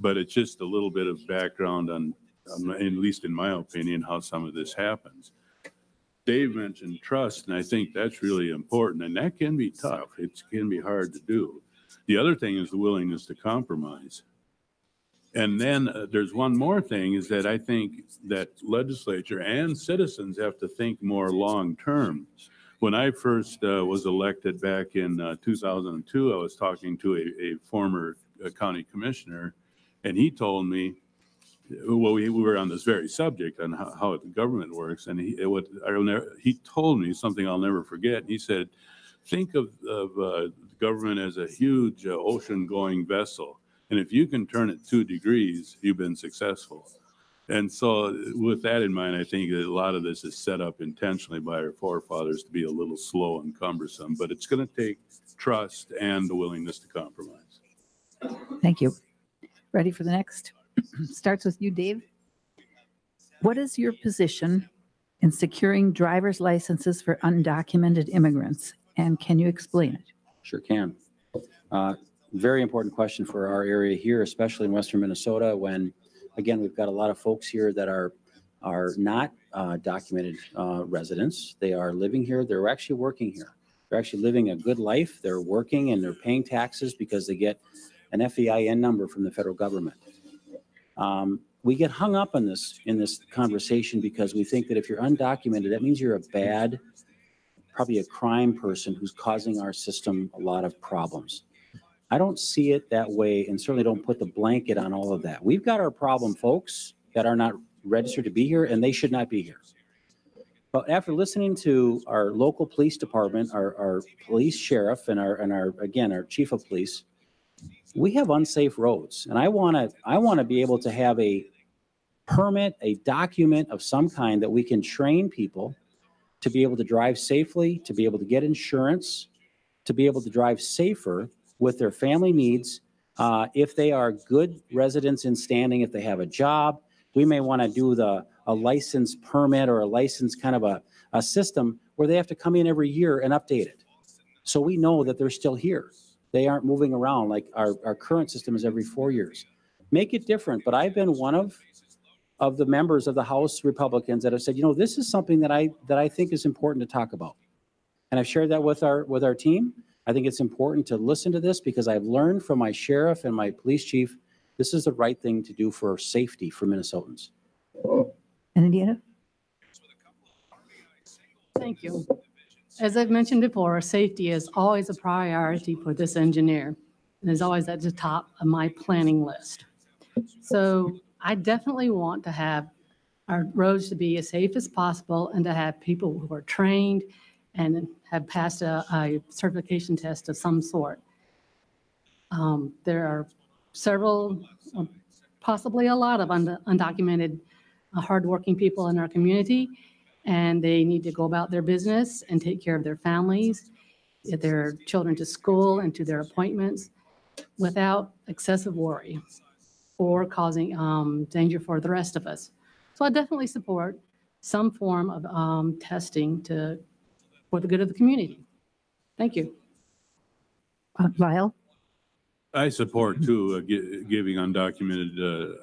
But it's just a little bit of background on, at least in my opinion, how some of this happens. Dave mentioned trust, and I think that's really important, and that can be tough. It can be hard to do. The other thing is the willingness to compromise. And then there's one more thing, is that I think that legislature and citizens have to think more long-term. When I first was elected back in 2002, I was talking to a former county commissioner, and he told me, well, we were on this very subject on how the government works, and he told me something I'll never forget. He said, think of government as a huge ocean-going vessel, and if you can turn it 2 degrees, you've been successful. And so with that in mind, I think that a lot of this is set up intentionally by our forefathers to be a little slow and cumbersome, but it's going to take trust and the willingness to compromise. Thank you. Ready for the next? Starts with you, Dave. What is your position in securing driver's licenses for undocumented immigrants, and can you explain it? Sure can. Very important question for our area here, especially in Western Minnesota, when, again, we've got a lot of folks here that are not documented residents. They are living here. They're actually working here. They're actually living a good life. They're working and they're paying taxes because they get an FEIN number from the federal government. We get hung up on this in this conversation because we think that if you're undocumented, that means you're a bad, probably a crime person who's causing our system a lot of problems. I don't see it that way, and certainly don't put the blanket on all of that. We've got our problem folks that are not registered to be here, and they should not be here. But after listening to our local police department, our police sheriff, and our chief of police, we have unsafe roads, and I want to be able to have a permit, a document of some kind that we can train people to be able to drive safely, to be able to get insurance, to be able to drive safer with their family needs. If they are good residents in standing, if they have a job, we may want to do a license permit or a license kind of a system where they have to come in every year and update it. So we know that they're still here. They aren't moving around like our current system is every 4 years. Make it different. But I've been one of the members of the House Republicans that have said, this is something that I think is important to talk about. And I've shared that with our team. I think it's important to listen to this because I've learned from my sheriff and my police chief, this is the right thing to do for safety for Minnesotans. And Anita? Thank you. As I've mentioned before, safety is always a priority for this engineer and is always at the top of my planning list. So I definitely want to have our roads to be as safe as possible and to have people who are trained and have passed a certification test of some sort. There are several, possibly a lot of undocumented, hardworking people in our community, and they need to go about their business and take care of their families, get their children to school and to their appointments without excessive worry or causing danger for the rest of us. So I definitely support some form of testing for the good of the community. Thank you. Lyle? I support too, giving undocumented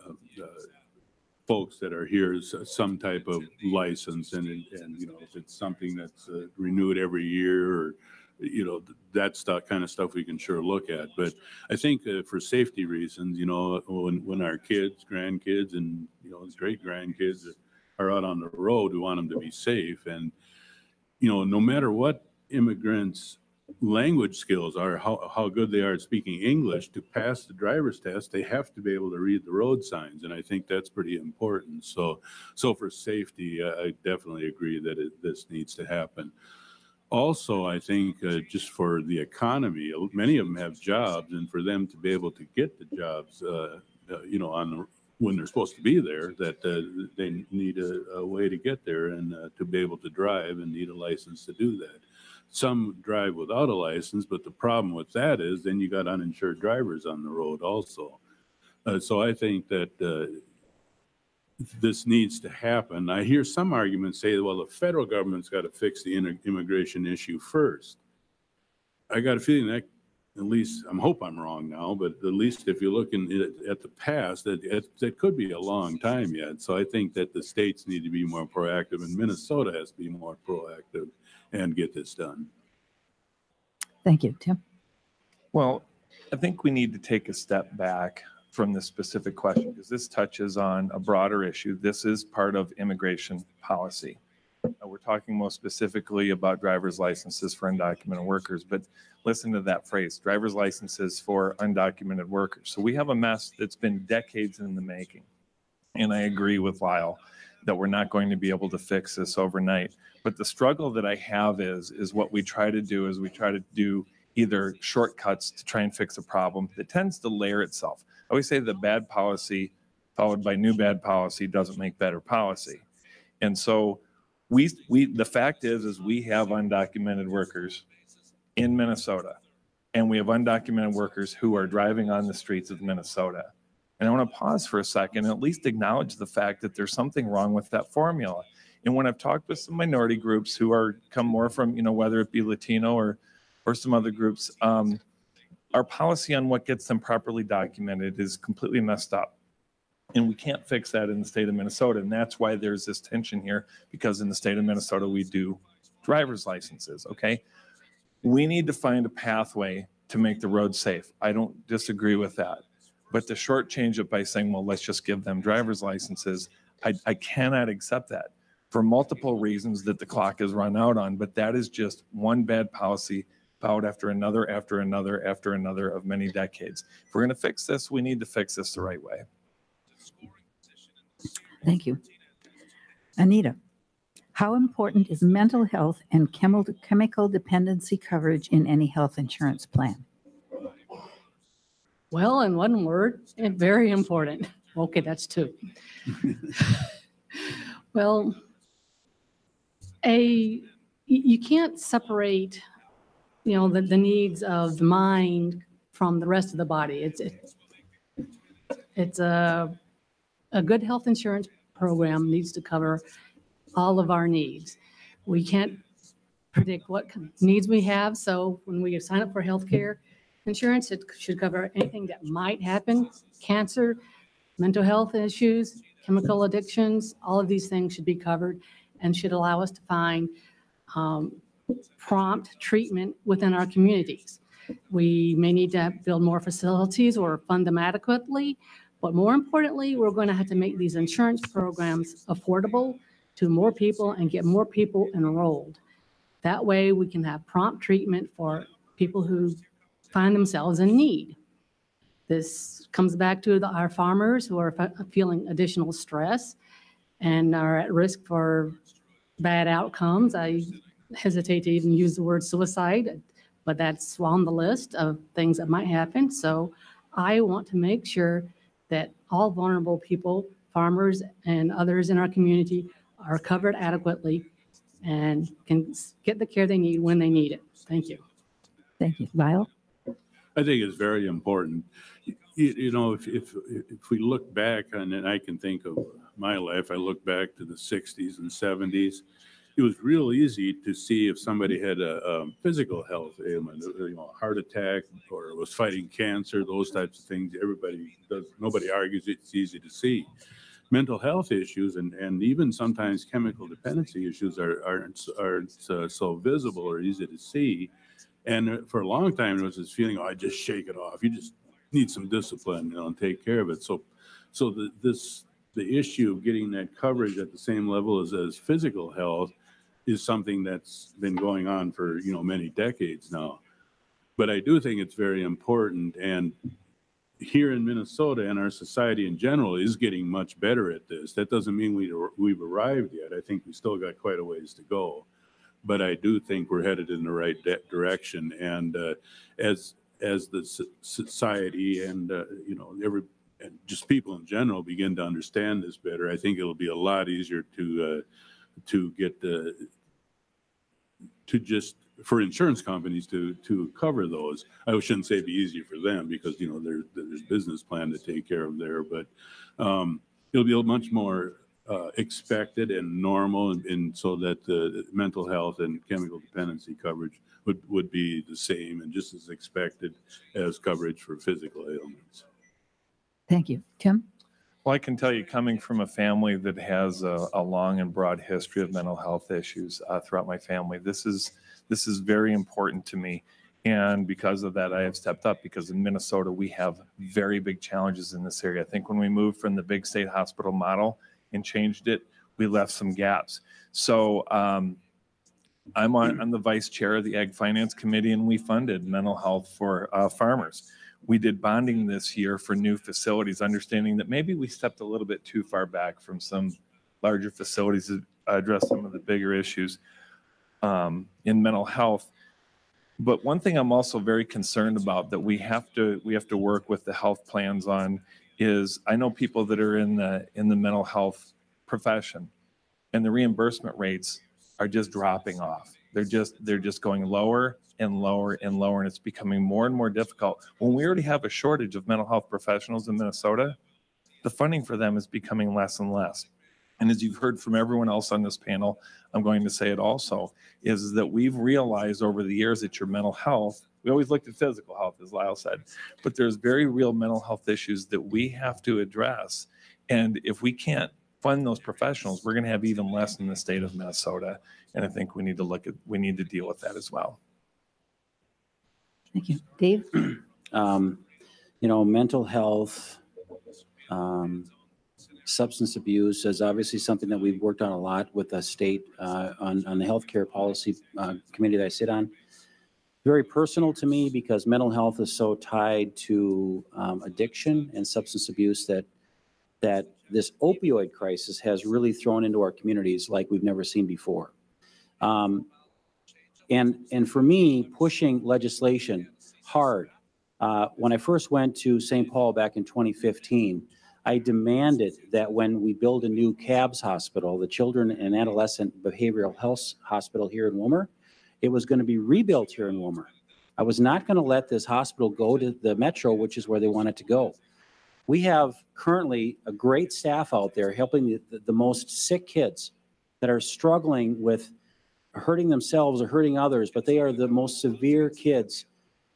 folks that are here some type of license, and you know, if it's something that's renewed every year, or you know, that's the kind of stuff we can sure look at. But I think for safety reasons, you know, when our kids, grandkids, and you know, great grandkids are out on the road, we want them to be safe. And you know, no matter what immigrants' language skills are, how good they are at speaking English, to pass the driver's test, they have to be able to read the road signs, and I think that's pretty important. So for safety, I definitely agree that this needs to happen. Also, I think just for the economy, many of them have jobs, and for them to be able to get the jobs, you know, when they're supposed to be there, that they need a way to get there and to be able to drive and need a license to do that. Some drive without a license, but the problem with that is then you got uninsured drivers on the road also. So I think that this needs to happen. I hear some arguments say, well, the federal government's got to fix the immigration issue first. I got a feeling that, at least, I hope I'm wrong now, but at least if you're looking at the past, that could be a long time yet. So I think that the states need to be more proactive, and Minnesota has to be more proactive and get this done. Thank you. Tim? Well, I think we need to take a step back from this specific question because this touches on a broader issue. This is part of immigration policy. We're talking most specifically about driver's licenses for undocumented workers, but listen to that phrase, driver's licenses for undocumented workers. So we have a mess that's been decades in the making. And I agree with Lyle that we're not going to be able to fix this overnight. But the struggle that I have is what we try to do is we try to do either shortcuts to try and fix a problem that tends to layer itself. I always say that bad policy followed by new bad policy doesn't make better policy. And so the fact is we have undocumented workers in Minnesota, and we have undocumented workers who are driving on the streets of Minnesota. And I want to pause for a second and at least acknowledge the fact that there's something wrong with that formula. And when I've talked with some minority groups who come more from, you know, whether it be Latino or some other groups, our policy on what gets them properly documented is completely messed up. And we can't fix that in the state of Minnesota. And that's why there's this tension here, because in the state of Minnesota, we do driver's licenses, okay? We need to find a pathway to make the road safe. I don't disagree with that. But to shortchange it by saying, well, let's just give them driver's licenses, I cannot accept that for multiple reasons that the clock is run out on. But that is just one bad policy followed after another, after another, after another of many decades. If we're going to fix this, we need to fix this the right way. Thank you. Anita, how important is mental health and chemical dependency coverage in any health insurance plan? Well, in one word, very important. Okay, that's two. Well, you can't separate, you know, the needs of the mind from the rest of the body. It's a good health insurance program needs to cover all of our needs. We can't predict what needs we have, so when we sign up for healthcare insurance, it should cover anything that might happen: cancer, mental health issues, chemical addictions. All of these things should be covered and should allow us to find prompt treatment within our communities. We may need to build more facilities or fund them adequately, but more importantly, we're going to have to make these insurance programs affordable to more people and get more people enrolled. That way we can have prompt treatment for people who find themselves in need. This comes back to our farmers who are feeling additional stress and are at risk for bad outcomes. I hesitate to even use the word suicide, but that's on the list of things that might happen. So I want to make sure that all vulnerable people, farmers and others in our community, are covered adequately and can get the care they need when they need it. Thank you. Thank you. Lyle? I think it's very important. You know, if we look back on, and I can think of my life, I look back to the 60s and 70s. It was real easy to see if somebody had a physical health ailment, you know, a heart attack, or was fighting cancer, those types of things. Everybody does, nobody argues it's easy to see. Mental health issues and even sometimes chemical dependency issues aren't so visible or easy to see. And for a long time, there was this feeling, oh, I just shake it off. You just need some discipline, you know, and take care of it. So the issue of getting that coverage at the same level as physical health is something that's been going on for, you know, many decades now. But I do think it's very important. And here in Minnesota and our society in general is getting much better at this. That doesn't mean we've arrived yet. I think we still got quite a ways to go. But I do think we're headed in the right direction. And as the society and, you know, and just people in general begin to understand this better, I think it'll be a lot easier to get to just for insurance companies to cover those. I shouldn't say it'd be easy for them because, you know, there's business plan to take care of there, but it'll be much more expected and normal, and so that the mental health and chemical dependency coverage would be the same and just as expected as coverage for physical ailments. Thank you. Tim? Well, I can tell you, coming from a family that has a long and broad history of mental health issues throughout my family, this is very important to me. And because of that, I have stepped up, because in Minnesota, we have very big challenges in this area. I think when we moved from the big state hospital model and changed it, we left some gaps. So I'm the vice chair of the Ag Finance Committee, and we funded mental health for farmers. We did bonding this year for new facilities, understanding that maybe we stepped a little bit too far back from some larger facilities to address some of the bigger issues in mental health. But one thing I'm also very concerned about that we have to work with the health plans on is, I know people that are in the mental health profession, and the reimbursement rates are just dropping off. They're just going lower and lower and lower, and it's becoming more and more difficult. When we already have a shortage of mental health professionals in Minnesota, the funding for them is becoming less and less. And as you've heard from everyone else on this panel, I'm going to say it also, is that we've realized over the years that your mental health, we always looked at physical health, as Lyle said, but there's very real mental health issues that we have to address. And if we can't fund those professionals, we're going to have even less in the state of Minnesota. And I think we need to deal with that as well. Thank you. Dave? You know, mental health, substance abuse is obviously something that we've worked on a lot with the state on the healthcare policy committee that I sit on. Very personal to me because mental health is so tied to addiction and substance abuse that this opioid crisis has really thrown into our communities like we've never seen before. And for me, pushing legislation hard. When I first went to St. Paul back in 2015, I demanded that when we build a new CABS hospital, the Children and Adolescent Behavioral Health Hospital here in Willmar, it was going to be rebuilt here in Willmar. I was not going to let this hospital go to the metro, which is where they want it to go. We have currently a great staff out there helping the most sick kids that are struggling with hurting themselves or hurting others, but they are the most severe kids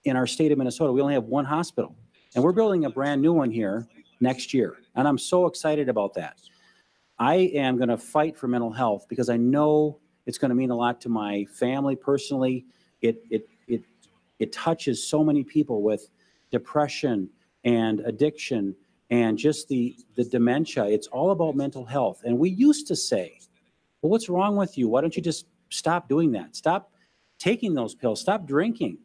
in our state of Minnesota. We only have one hospital, and we're building a brand new one here next year, and I'm so excited about that. I am going to fight for mental health because I know It's going to mean a lot to my family personally. It touches so many people with depression and addiction and just the dementia. It's all about mental health. And we used to say, well, what's wrong with you? Why don't you just stop doing that? Stop taking those pills. Stop drinking.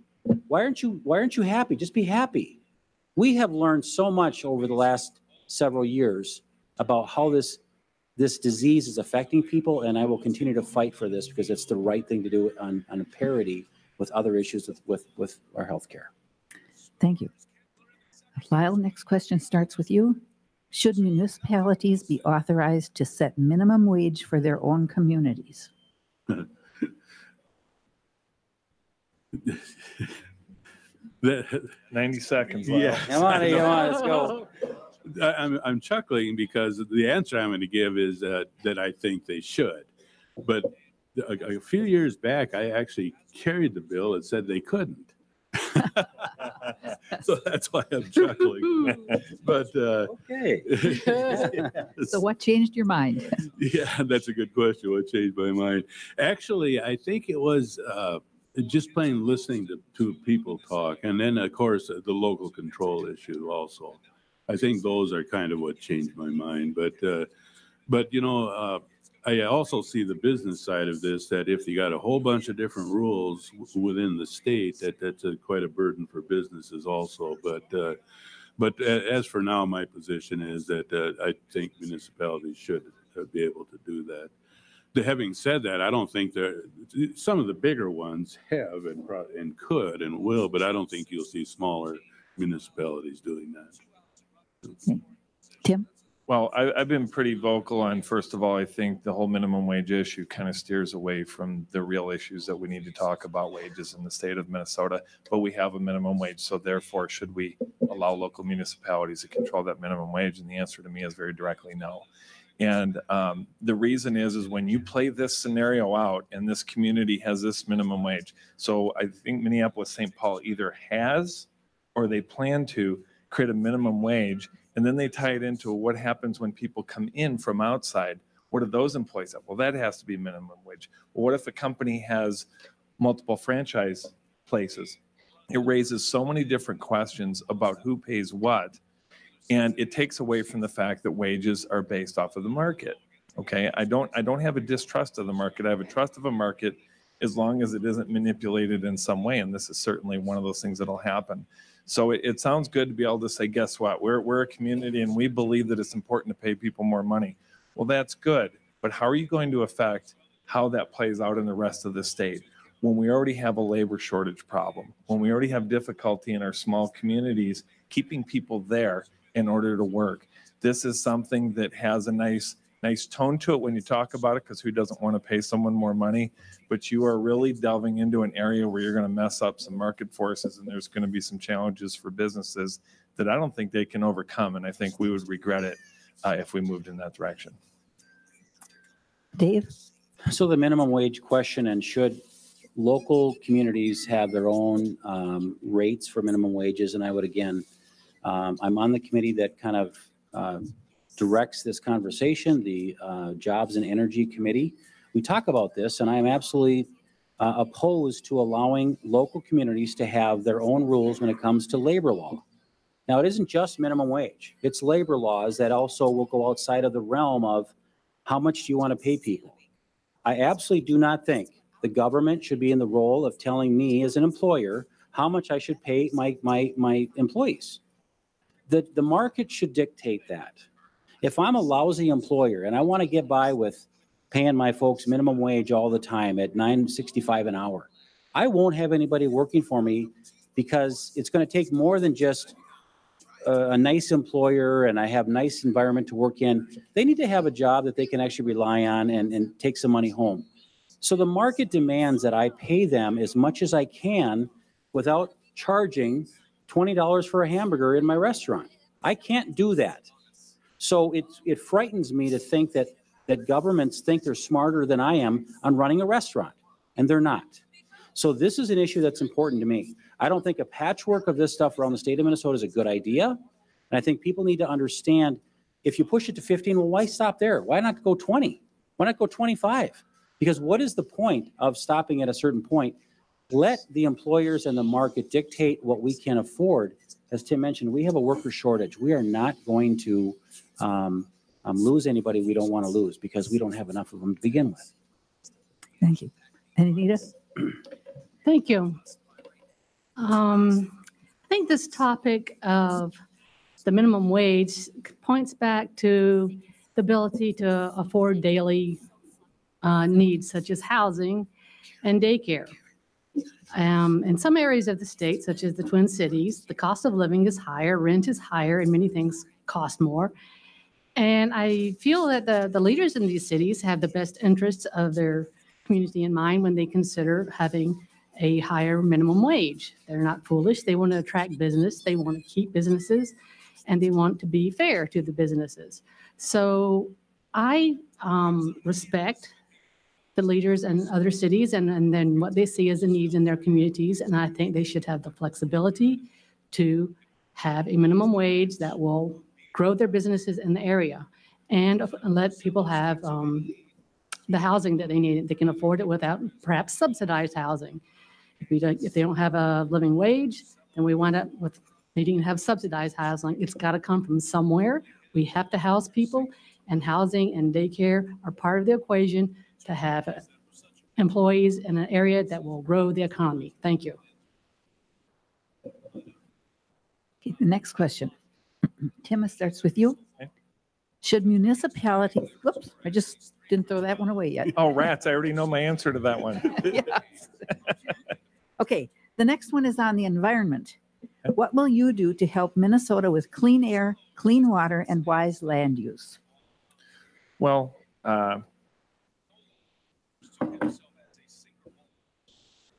Why aren't you happy? Just be happy. We have learned so much over the last several years about how this disease is affecting people, and I will continue to fight for this because it's the right thing to do on a parity with other issues with our healthcare. Thank you. Lyle, next question starts with you. Should municipalities be authorized to set minimum wage for their own communities? 90 seconds. Yeah. Come on, let's go. I'm chuckling because the answer I'm going to give is that I think they should. But a few years back, I actually carried the bill that said they couldn't. So that's why I'm chuckling. But Okay. So what changed your mind? yeah, that's a good question. What changed my mind? Actually, I think it was just plain listening to people talk. And then, of course, the local control issue also. I think those are kind of what changed my mind. But you know, I also see the business side of this, that if you got a whole bunch of different rules within the state, that's quite a burden for businesses also. But as for now, my position is that I think municipalities should be able to do that. Having said that, I don't think some of the bigger ones have and could and will, but I don't think you'll see smaller municipalities doing that. Tim? Well, I've been pretty vocal on, first of all, I think the whole minimum wage issue kind of steers away from the real issues that we need to talk about wages in the state of Minnesota, but we have a minimum wage. So therefore, should we allow local municipalities to control that minimum wage? And the answer to me is very directly no. And the reason is when you play this scenario out and this community has this minimum wage. So I think Minneapolis-St. Paul either has or they plan to create a minimum wage, and then they tie it into what happens when people come in from outside. What are those employees at? Well, that has to be minimum wage. Well, what if a company has multiple franchise places? It raises so many different questions about who pays what, and it takes away from the fact that wages are based off of the market. Okay, I don't have a distrust of the market. I have a trust of a market as long as it isn't manipulated in some way, and this is certainly one of those things that'll happen. So it sounds good to be able to say, guess what? We're a community and we believe that it's important to pay people more money. Well, that's good. But how are you going to affect how that plays out in the rest of the state when we already have a labor shortage problem, when we already have difficulty in our small communities keeping people there in order to work? This is something that has a nice tone to it when you talk about it, because who doesn't want to pay someone more money? But you are really delving into an area where you're going to mess up some market forces, and there's going to be some challenges for businesses that I don't think they can overcome, and I think we would regret it if we moved in that direction. Dave? So the minimum wage question, and should local communities have their own rates for minimum wages? And I would, again, I'm on the committee that kind of directs this conversation, the Jobs and Energy Committee. We talk about this, and I am absolutely opposed to allowing local communities to have their own rules when it comes to labor law. Now, it isn't just minimum wage. It's labor laws that also will go outside of the realm of how much do you want to pay people. I absolutely do not think the government should be in the role of telling me as an employer how much I should pay my employees. The market should dictate that. If I'm a lousy employer and I want to get by with paying my folks minimum wage all the time at $9.65 an hour, I won't have anybody working for me, because it's going to take more than just a nice employer and I have nice environment to work in. They need to have a job that they can actually rely on and take some money home. So the market demands that I pay them as much as I can without charging $20 for a hamburger in my restaurant. I can't do that. So it frightens me to think that governments think they're smarter than I am on running a restaurant, and they're not. So this is an issue that's important to me. I don't think a patchwork of this stuff around the state of Minnesota is a good idea. And I think people need to understand, if you push it to 15, well, why stop there? Why not go 20? Why not go 25? Because what is the point of stopping at a certain point? Let the employers and the market dictate what we can afford. As Tim mentioned, we have a worker shortage. We are not going to lose anybody we don't want to lose because we don't have enough of them to begin with. Thank you. And Anita? Thank you. I think this topic of the minimum wage points back to the ability to afford daily needs such as housing and daycare. In some areas of the state, such as the Twin Cities, the cost of living is higher, rent is higher, and many things cost more. And I feel that the leaders in these cities have the best interests of their community in mind when they consider having a higher minimum wage. They're not foolish. They want to attract business. They want to keep businesses, and they want to be fair to the businesses. So I respect the leaders in other cities and then what they see as the needs in their communities. And I think they should have the flexibility to have a minimum wage that will grow their businesses in the area and let people have the housing that they need. They can afford it without perhaps subsidized housing. If they don't have a living wage, then we wind up with needing to have subsidized housing. It's got to come from somewhere. We have to house people, and housing and daycare are part of the equation to have employees in an area that will grow the economy. Thank you. Okay, the next question. Tim, it starts with you. Okay. Should municipalities, whoops, I just didn't throw that one away yet. Oh, rats, I already know my answer to that one. Yes. Okay, the next one is on the environment. What will you do to help Minnesota with clean air, clean water, and wise land use? Well,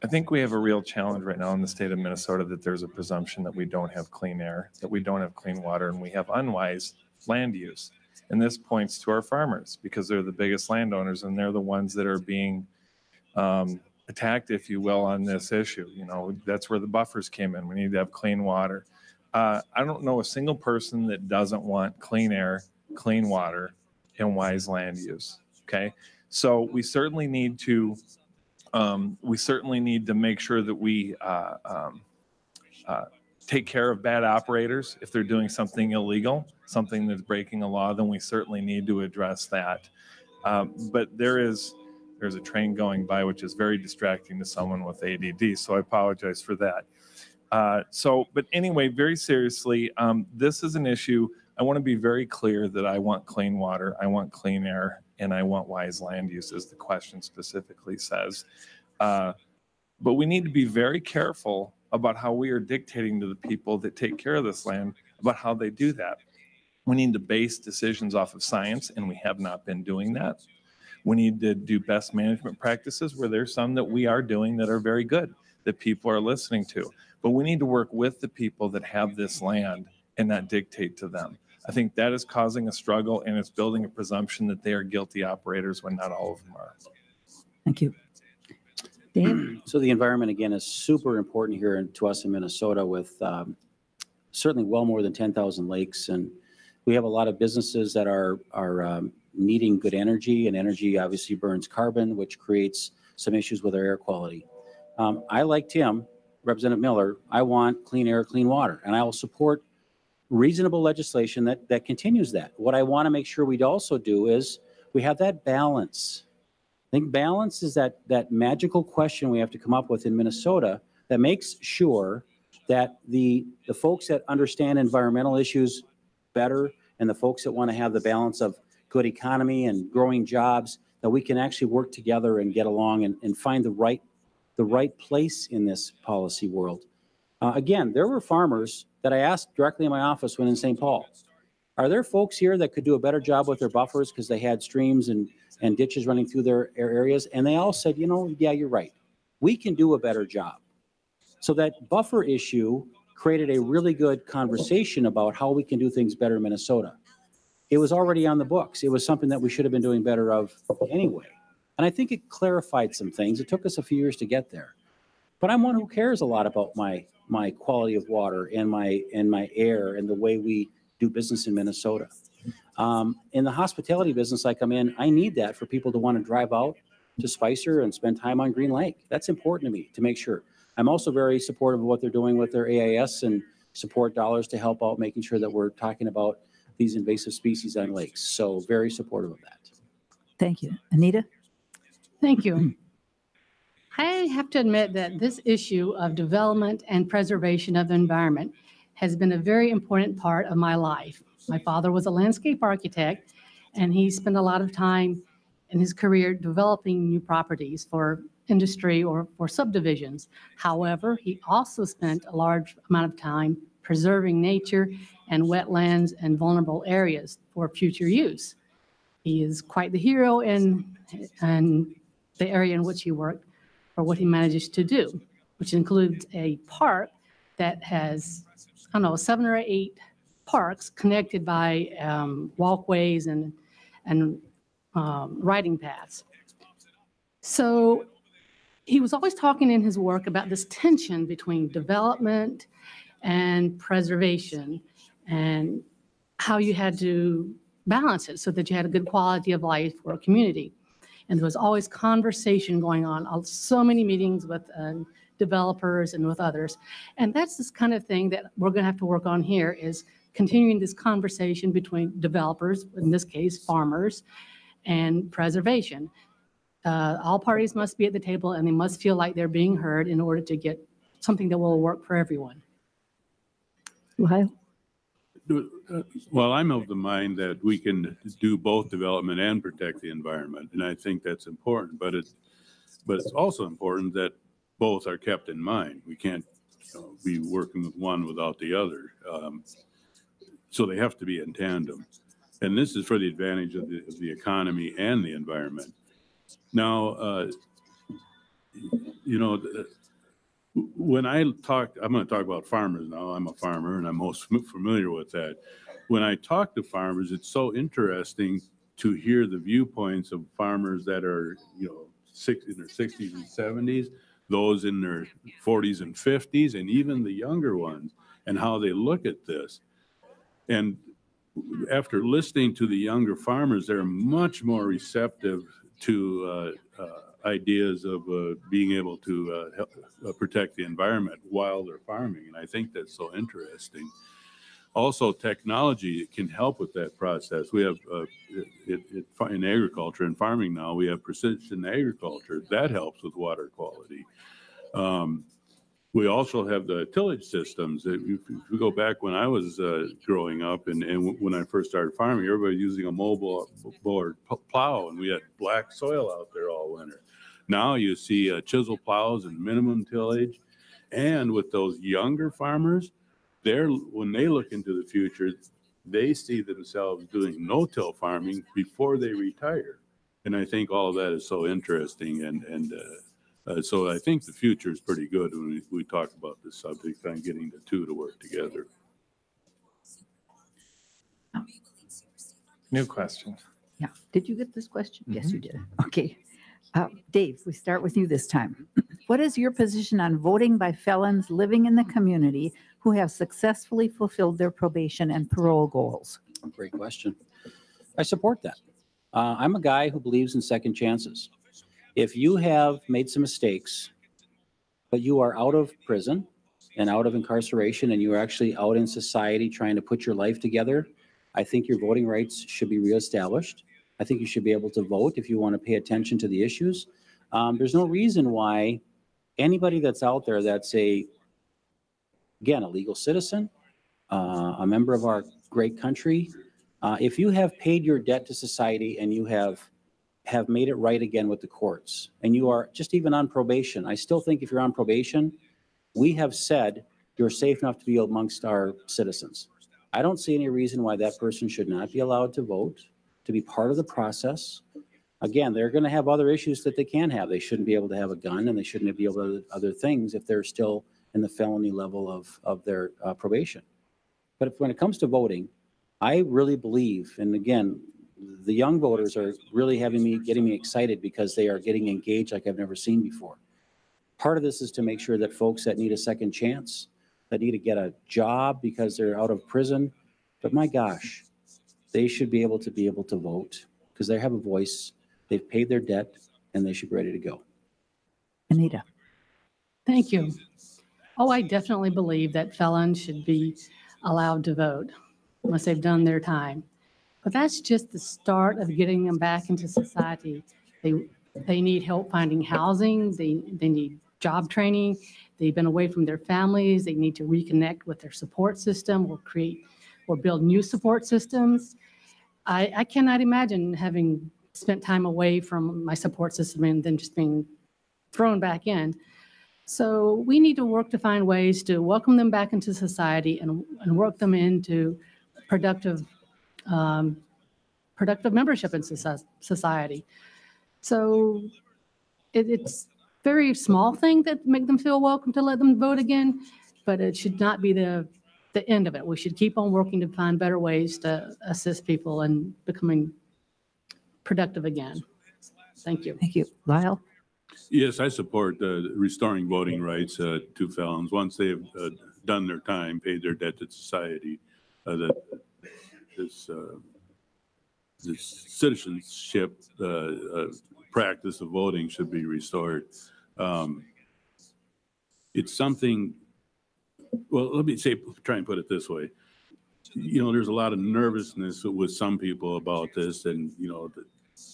I think we have a real challenge right now in the state of Minnesota that there's a presumption that we don't have clean air, that we don't have clean water, and we have unwise land use. And this points to our farmers because they're the biggest landowners and they're the ones that are being attacked, if you will, on this issue. You know, that's where the buffers came in. We need to have clean water. I don't know a single person that doesn't want clean air, clean water, and wise land use. Okay, so we certainly need to make sure that we take care of bad operators. If they're doing something illegal, something that's breaking a law, then we certainly need to address that. But there's a train going by which is very distracting to someone with ADD, so I apologize for that. But anyway, very seriously, this is an issue. I want to be very clear that I want clean water, I want clean air, and I want wise land use, as the question specifically says. But we need to be very careful about how we are dictating to the people that take care of this land about how they do that. We need to base decisions off of science, and we have not been doing that. We need to do best management practices where there's some that we are doing that are very good, that people are listening to. But we need to work with the people that have this land and not dictate to them. I think that is causing a struggle, and it's building a presumption that they are guilty operators when not all of them are. Thank you. Dave? So the environment, again, is super important here to us in Minnesota with certainly well more than 10,000 lakes. And we have a lot of businesses that are needing good energy, and energy obviously burns carbon, which creates some issues with our air quality. I, like Tim, Representative Miller, I want clean air, clean water, and I will support reasonable legislation that continues that. What I want to make sure we also do is we have that balance. I think balance is that magical question we have to come up with in Minnesota that makes sure that the folks that understand environmental issues better and the folks that want to have the balance of good economy and growing jobs, that we can actually work together and get along and find the right place in this policy world. Again, there were farmers that I asked directly in my office when in St. Paul, are there folks here that could do a better job with their buffers because they had streams and ditches running through their areas? And they all said, you know, yeah, you're right. We can do a better job. So that buffer issue created a really good conversation about how we can do things better in Minnesota. It was already on the books. It was something that we should have been doing better of anyway. And I think it clarified some things. It took us a few years to get there. But I'm one who cares a lot about my quality of water and my air and the way we do business in Minnesota. In the hospitality business I come in, I need that for people to want to drive out to Spicer and spend time on Green Lake. That's important to me to make sure. I'm also very supportive of what they're doing with their AIS and support dollars to help out making sure that we're talking about these invasive species on lakes. So very supportive of that. Thank you. Anita? Thank you. I have to admit that this issue of development and preservation of the environment has been a very important part of my life. My father was a landscape architect, and he spent a lot of time in his career developing new properties for industry or for subdivisions. However, he also spent a large amount of time preserving nature and wetlands and vulnerable areas for future use. He is quite the hero in the area in which he worked for what he manages to do, which includes a park that has, I don't know, 7 or 8 parks connected by walkways and riding paths. So he was always talking in his work about this tension between development and preservation and how you had to balance it so that you had a good quality of life for a community. And there was always conversation going on, so many meetings with developers and with others. And that's this kind of thing that we're going to have to work on here, is continuing this conversation between developers, in this case, farmers, and preservation. All parties must be at the table, and they must feel like they're being heard in order to get something that will work for everyone. Lyle? Well, I'm of the mind that we can do both development and protect the environment, and I think that's important. But it's also important that both are kept in mind. We can't be working with one without the other. So they have to be in tandem. And this is for the advantage of the economy and the environment. Now, when I'm going to talk about farmers now. I'm a farmer and I'm most familiar with that. When I talk to farmers, it's so interesting to hear the viewpoints of farmers that are, in their 60s and 70s, those in their 40s and 50s, and even the younger ones, and how they look at this. And after listening to the younger farmers, they're much more receptive to ideas of being able to help protect the environment while they're farming. And I think that's so interesting. Also, technology can help with that process. We have in agriculture and farming now, we have precision agriculture. That helps with water quality. We also have the tillage systems. If you go back when I was growing up and when I first started farming, everybody was using a mobile board plow, and we had black soil out there all winter. Now you see chisel plows and minimum tillage. And with those younger farmers, when they look into the future, they see themselves doing no-till farming before they retire. And I think all of that is so interesting. So I think the future is pretty good when we talk about this subject on getting the two to work together. New question. Yeah. Did you get this question? Yes, you did. Okay. Dave, we start with you this time. What is your position on voting by felons living in the community who have successfully fulfilled their probation and parole goals? Great question. I support that. I'm a guy who believes in second chances. If you have made some mistakes, but you are out of prison and out of incarceration and you are actually out in society trying to put your life together, I think your voting rights should be reestablished. I think you should be able to vote if you want to pay attention to the issues. There's no reason why anybody that's out there that's again, a legal citizen, a member of our great country, if you have paid your debt to society and you have made it right again with the courts, and you are just even on probation, I still think if you're on probation, we have said you're safe enough to be amongst our citizens. I don't see any reason why that person should not be allowed to vote, to be part of the process. Again, they're going to have other issues that they can have. They shouldn't be able to have a gun, and they shouldn't be able to do other things if they're still in the felony level of their probation. But when it comes to voting, I really believe, and again, the young voters are really getting me excited because they are getting engaged like I've never seen before. Part of this is to make sure that folks that need a second chance, that need to get a job because they're out of prison, but my gosh, they should be able to vote because they have a voice, they've paid their debt, and they should be ready to go. Anita. Thank you. Oh, I definitely believe that felons should be allowed to vote once they've done their time. But that's just the start of getting them back into society. They need help finding housing. They need job training. They've been away from their families. They need to reconnect with their support system or build new support systems. I cannot imagine having spent time away from my support system and then just being thrown back in. So we need to work to find ways to welcome them back into society and work them into productive membership in society. So it's very small thing that make them feel welcome to let them vote again, but it should not be the end of it. We should keep on working to find better ways to assist people in becoming productive again. Thank you. Thank you. Lyle? Yes, I support restoring voting rights to felons once they have done their time, paid their debt to society. That this citizenship practice of voting should be restored. It's something. Well, let me try and put it this way. You know, there's a lot of nervousness with some people about this, and you know,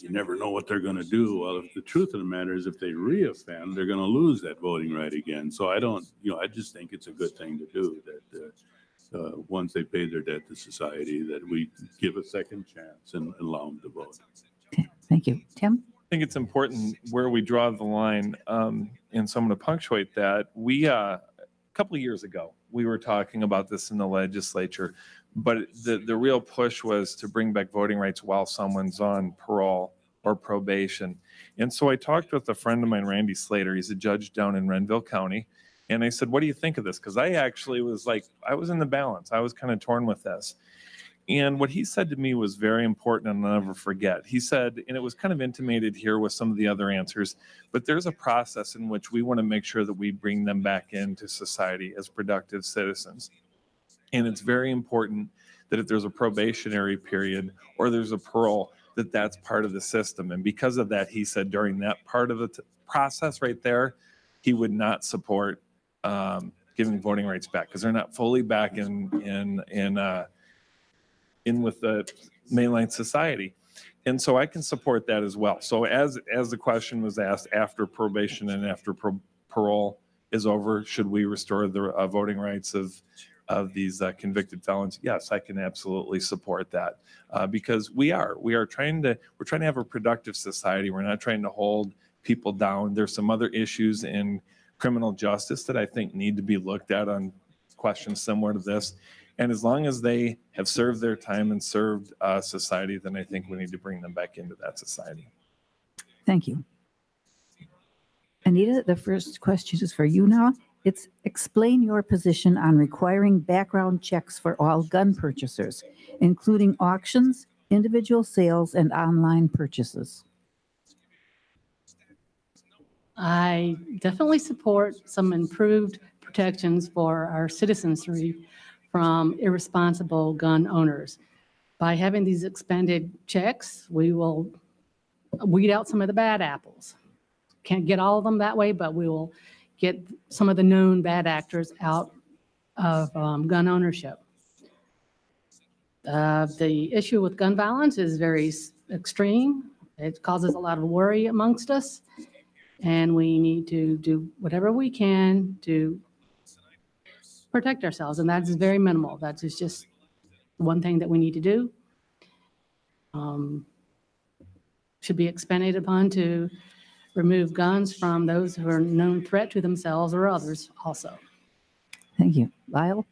you never know what they're going to do. Well, if the truth of the matter is, if they reoffend, they're going to lose that voting right again. So I just think it's a good thing to do that once they pay their debt to society, that we give a second chance and allow them to vote. Okay. Thank you. Tim? I think it's important where we draw the line, and so I'm going to punctuate that. We, a couple of years ago, we were talking about this in the legislature, but the real push was to bring back voting rights while someone's on parole or probation. And so I talked with a friend of mine, Randy Slater. He's a judge down in Renville County. And I said, what do you think of this? Because I actually was I was in the balance. I was kind of torn with this. And what he said to me was very important, and I'll never forget. He said, and it was kind of intimated here with some of the other answers, but there's a process in which we want to make sure that we bring them back into society as productive citizens. And it's very important that if there's a probationary period or there's a parole, that's part of the system. And because of that, he said during that part of the process right there, he would not support giving voting rights back because they're not fully back in with the mainline society. And so I can support that as well. So as the question was asked, after probation and after parole is over, should we restore the voting rights of these convicted felons? Yes, I can absolutely support that because we're trying to have a productive society. We're not trying to hold people down. There's some other issues in criminal justice that I think need to be looked at on questions similar to this. And as long as they have served their time and served society, then I think we need to bring them back into that society. Thank you. Anita, the first question is for you now. It's explain your position on requiring background checks for all gun purchasers, including auctions, individual sales, and online purchases. I definitely support some improved protections for our citizenry from irresponsible gun owners. By having these expanded checks, we will weed out some of the bad apples. Can't get all of them that way, but we will get some of the known bad actors out of gun ownership. The issue with gun violence is very extreme. It causes a lot of worry amongst us, and we need to do whatever we can to protect ourselves, and that is very minimal. That is just one thing that we need to do. Should be expanded upon to remove guns from those who are a known threat to themselves or others also. Thank you. Lyle?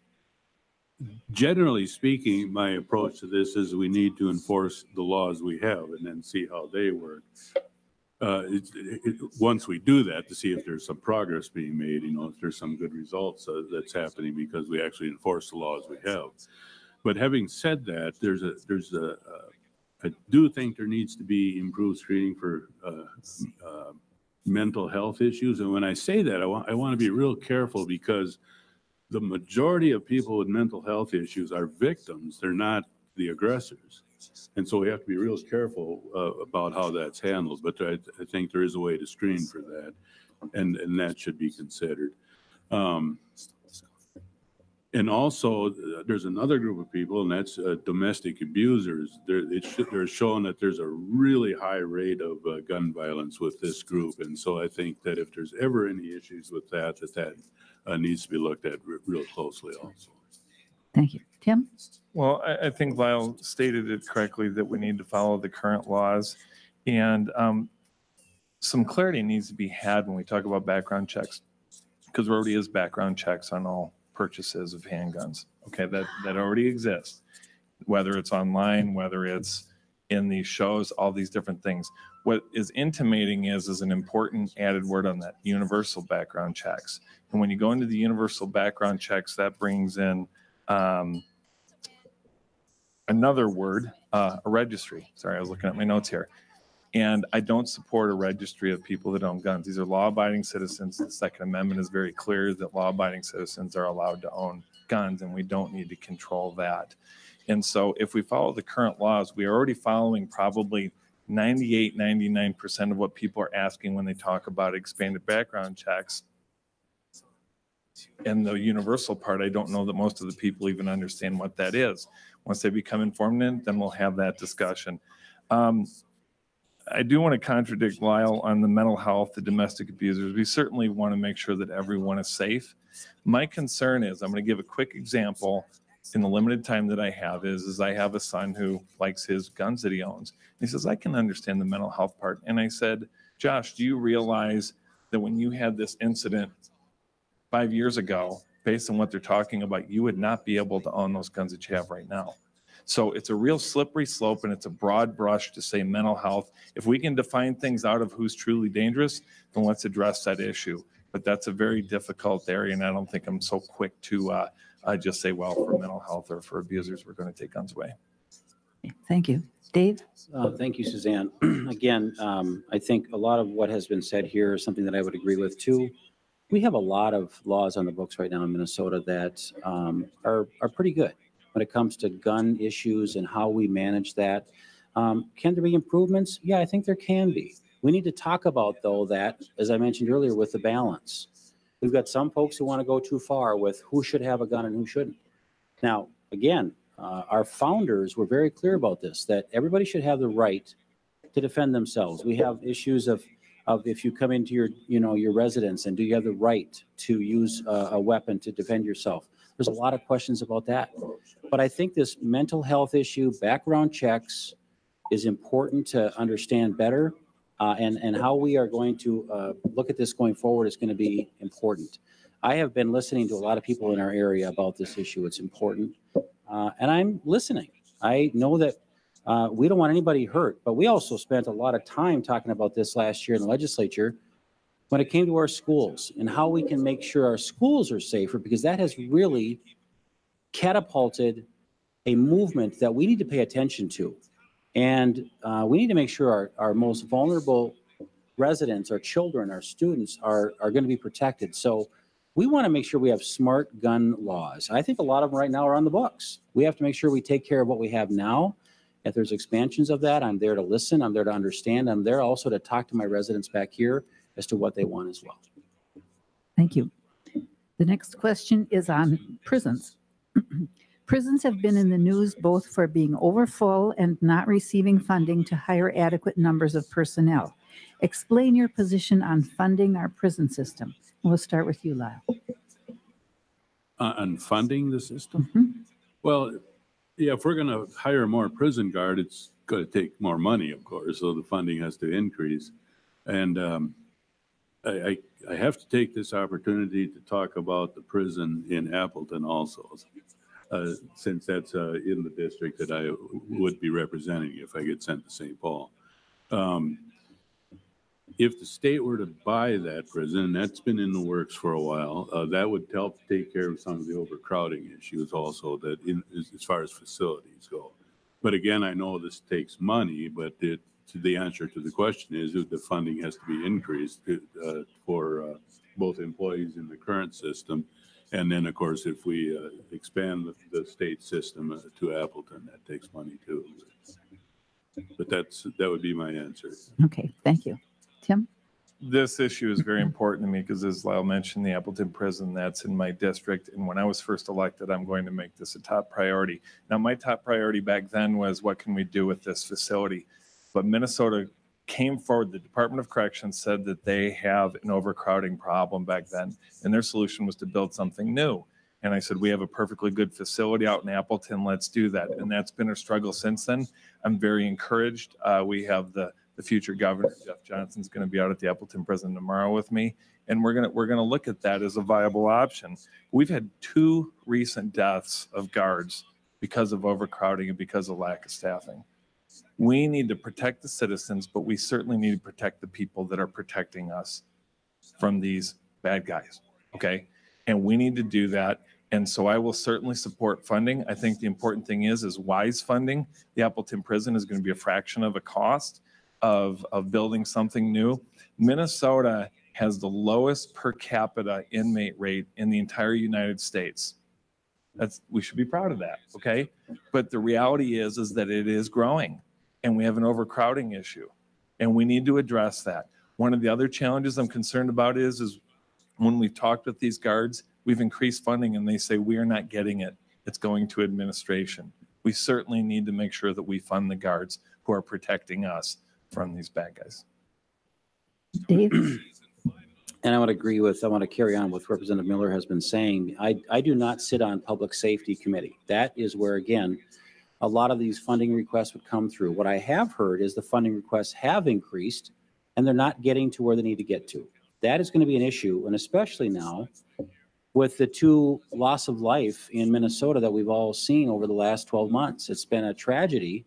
Generally speaking, my approach to this is we need to enforce the laws we have and then see how they work. Once we do that, to see if there's some progress being made, if there's some good results that's happening because we actually enforce the laws we have. But having said that, I do think there needs to be improved screening for mental health issues. And when I say that, I want to be real careful because the majority of people with mental health issues are victims. They're not the aggressors. And so we have to be real careful about how that's handled. But I think there is a way to screen for that, and that should be considered. And also, there's another group of people, and that's domestic abusers. They're showing that there's a really high rate of gun violence with this group. And so I think that if there's ever any issues with that needs to be looked at real closely also. Thank you. Tim? Well, I think Lyle stated it correctly that we need to follow the current laws. And some clarity needs to be had when we talk about background checks, because there already is background checks on all purchases of handguns. Okay, that already exists, whether it's online, whether it's in these shows, all these different things. What is intimating is an important added word on that: universal background checks. And when you go into the universal background checks, that brings in another word, a registry. Sorry, I was looking at my notes here. And I don't support a registry of people that own guns. These are law-abiding citizens. The Second Amendment is very clear that law-abiding citizens are allowed to own guns, and we don't need to control that. And so if we follow the current laws, we are already following probably 98, 99% of what people are asking when they talk about expanded background checks. And the universal part, I don't know that most of the people even understand what that is. Once they become informed, then we'll have that discussion. I do want to contradict Lyle on the mental health, the domestic abusers. We certainly want to make sure that everyone is safe. My concern is, I'm going to give a quick example in the limited time that I have, is I have a son who likes his guns that he owns. He says, I can understand the mental health part. And I said, Josh, do you realize that when you had this incident 5 years ago, based on what they're talking about, you would not be able to own those guns that you have right now? So it's a real slippery slope, and it's a broad brush to say mental health. If we can define things out of who's truly dangerous, then let's address that issue. But that's a very difficult area, and I don't think I'm so quick to just say, well, for mental health or for abusers, we're going to take guns away. Thank you. Dave? Thank you, Suzanne. Again, I think a lot of what has been said here is something that I would agree with too. We have a lot of laws on the books right now in Minnesota that are pretty good when it comes to gun issues and how we manage that. Can there be improvements? Yeah, I think there can be. We need to talk about, though, that, as I mentioned earlier, with the balance. We've got some folks who want to go too far with who should have a gun and who shouldn't. Now, again, our founders were very clear about this, that everybody should have the right to defend themselves. We have issues of if you come into your residence, and do you have the right to use a weapon to defend yourself? There's a lot of questions about that. But I think this mental health issue, background checks, is important to understand better. And how we are going to look at this going forward is going to be important. I have been listening to a lot of people in our area about this issue. It's important. And I'm listening. I know that we don't want anybody hurt, but we also spent a lot of time talking about this last year in the legislature when it came to our schools and how we can make sure our schools are safer, because that has really catapulted a movement that we need to pay attention to. And we need to make sure our most vulnerable residents, our children, our students are going to be protected. So we want to make sure we have smart gun laws. I think a lot of them right now are on the books. We have to make sure we take care of what we have now. If there's expansions of that, I'm there to listen. I'm there to understand. I'm there also to talk to my residents back here as to what they want as well. Thank you. The next question is on prisons. Prisons have been in the news both for being overfull and not receiving funding to hire adequate numbers of personnel. Explain your position on funding our prison system. We'll start with you, Lyle. On funding the system? Mm-hmm. Well, yeah, if we're going to hire more prison guard, it's going to take more money, of course, so the funding has to increase. And I have to take this opportunity to talk about the prison in Appleton also, since that's in the district that I would be representing if I get sent to St. Paul. If the state were to buy that prison, that's been in the works for a while, that would help take care of some of the overcrowding issues also, that as far as facilities go. But again, I know this takes money, but the answer to the question is the funding has to be increased for both employees in the current system And then, of course, if we expand the state system to Appleton, that takes money too. But that would be my answer. Okay, thank you. Tim? This issue is very important to me because, as Lyle mentioned, the Appleton prison, that's in my district. And when I was first elected, I'm going to make this a top priority. Now, my top priority back then was, what can we do with this facility? But Minnesota came forward. The Department of Corrections said that they have an overcrowding problem back then, and their solution was to build something new. And I said, we have a perfectly good facility out in Appleton. Let's do that. And that's been a struggle since then. I'm very encouraged. We have the future governor, Jeff Johnson's going to be out at the Appleton prison tomorrow with me, and we're going to look at that as a viable option. We've had 2 recent deaths of guards because of overcrowding and because of lack of staffing. We need to protect the citizens, but we certainly need to protect the people that are protecting us from these bad guys, okay? And we need to do that. And so I will certainly support funding. I think the important thing is wise funding. The Appleton prison is going to be a fraction of a cost of building something new. Minnesota has the lowest per capita inmate rate in the entire United States. We should be proud of that, okay? But the reality is that it is growing, and we have an overcrowding issue, and we need to address that. One of the other challenges I'm concerned about is when we've talked with these guards, we've increased funding, and they say, we are not getting it. It's going to administration. We certainly need to make sure that we fund the guards who are protecting us from these bad guys. Dave? And I want to carry on with Representative Miller has been saying. I do not sit on Public Safety Committee. That is where, again, a lot of these funding requests would come through. What I have heard is the funding requests have increased, and they're not getting to where they need to get to. That is going to be an issue, and especially now with the 2 loss of life in Minnesota that we've all seen over the last 12 months. It's been a tragedy.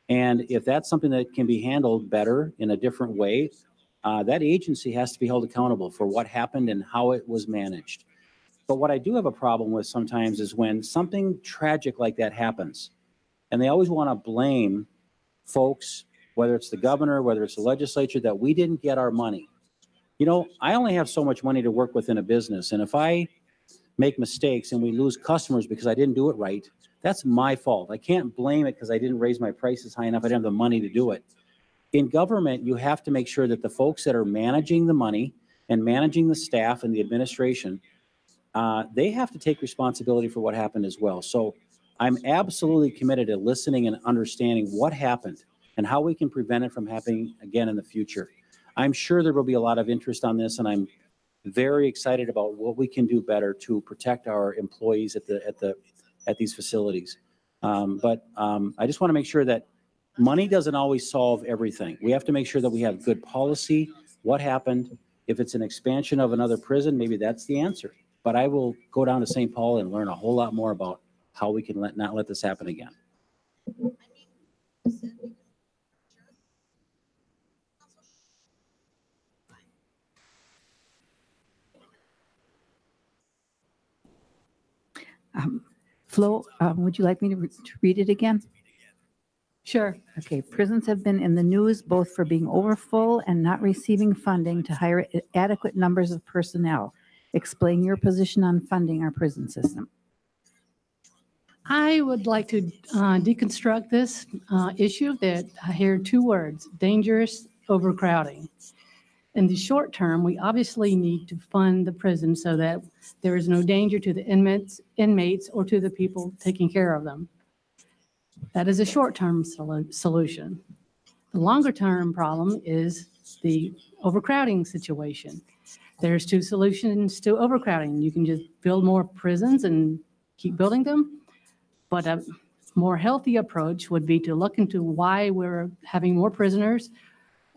And if that's something that can be handled better in a different way, that agency has to be held accountable for what happened and how it was managed. But what I do have a problem with sometimes is when something tragic like that happens, and they always want to blame folks, whether it's the governor, whether it's the legislature, that we didn't get our money. You know, I only have so much money to work with in a business, and if I make mistakes and we lose customers because I didn't do it right, that's my fault. I can't blame it because I didn't raise my prices high enough. I didn't have the money to do it. In government, you have to make sure that the folks that are managing the money and managing the staff and the administration, they have to take responsibility for what happened as well. So I'm absolutely committed to listening and understanding what happened and how we can prevent it from happening again in the future. I'm sure there will be a lot of interest on this, and I'm very excited about what we can do better to protect our employees at these facilities. But I just want to make sure that money doesn't always solve everything. We have to make sure that we have good policy. What happened? If it's an expansion of another prison, maybe that's the answer. But I will go down to St. Paul and learn a whole lot more about how we can not let this happen again. Flo, would you like me to read it again? Sure. Okay, prisons have been in the news both for being overfull and not receiving funding to hire adequate numbers of personnel. Explain your position on funding our prison system. I would like to deconstruct this issue that I hear 2 words: dangerous overcrowding. In the short term, we obviously need to fund the prison so that there is no danger to the inmates or to the people taking care of them. That is a short-term solution. The longer-term problem is the overcrowding situation. There's 2 solutions to overcrowding. You can just build more prisons and keep building them, but a more healthy approach would be to look into why we're having more prisoners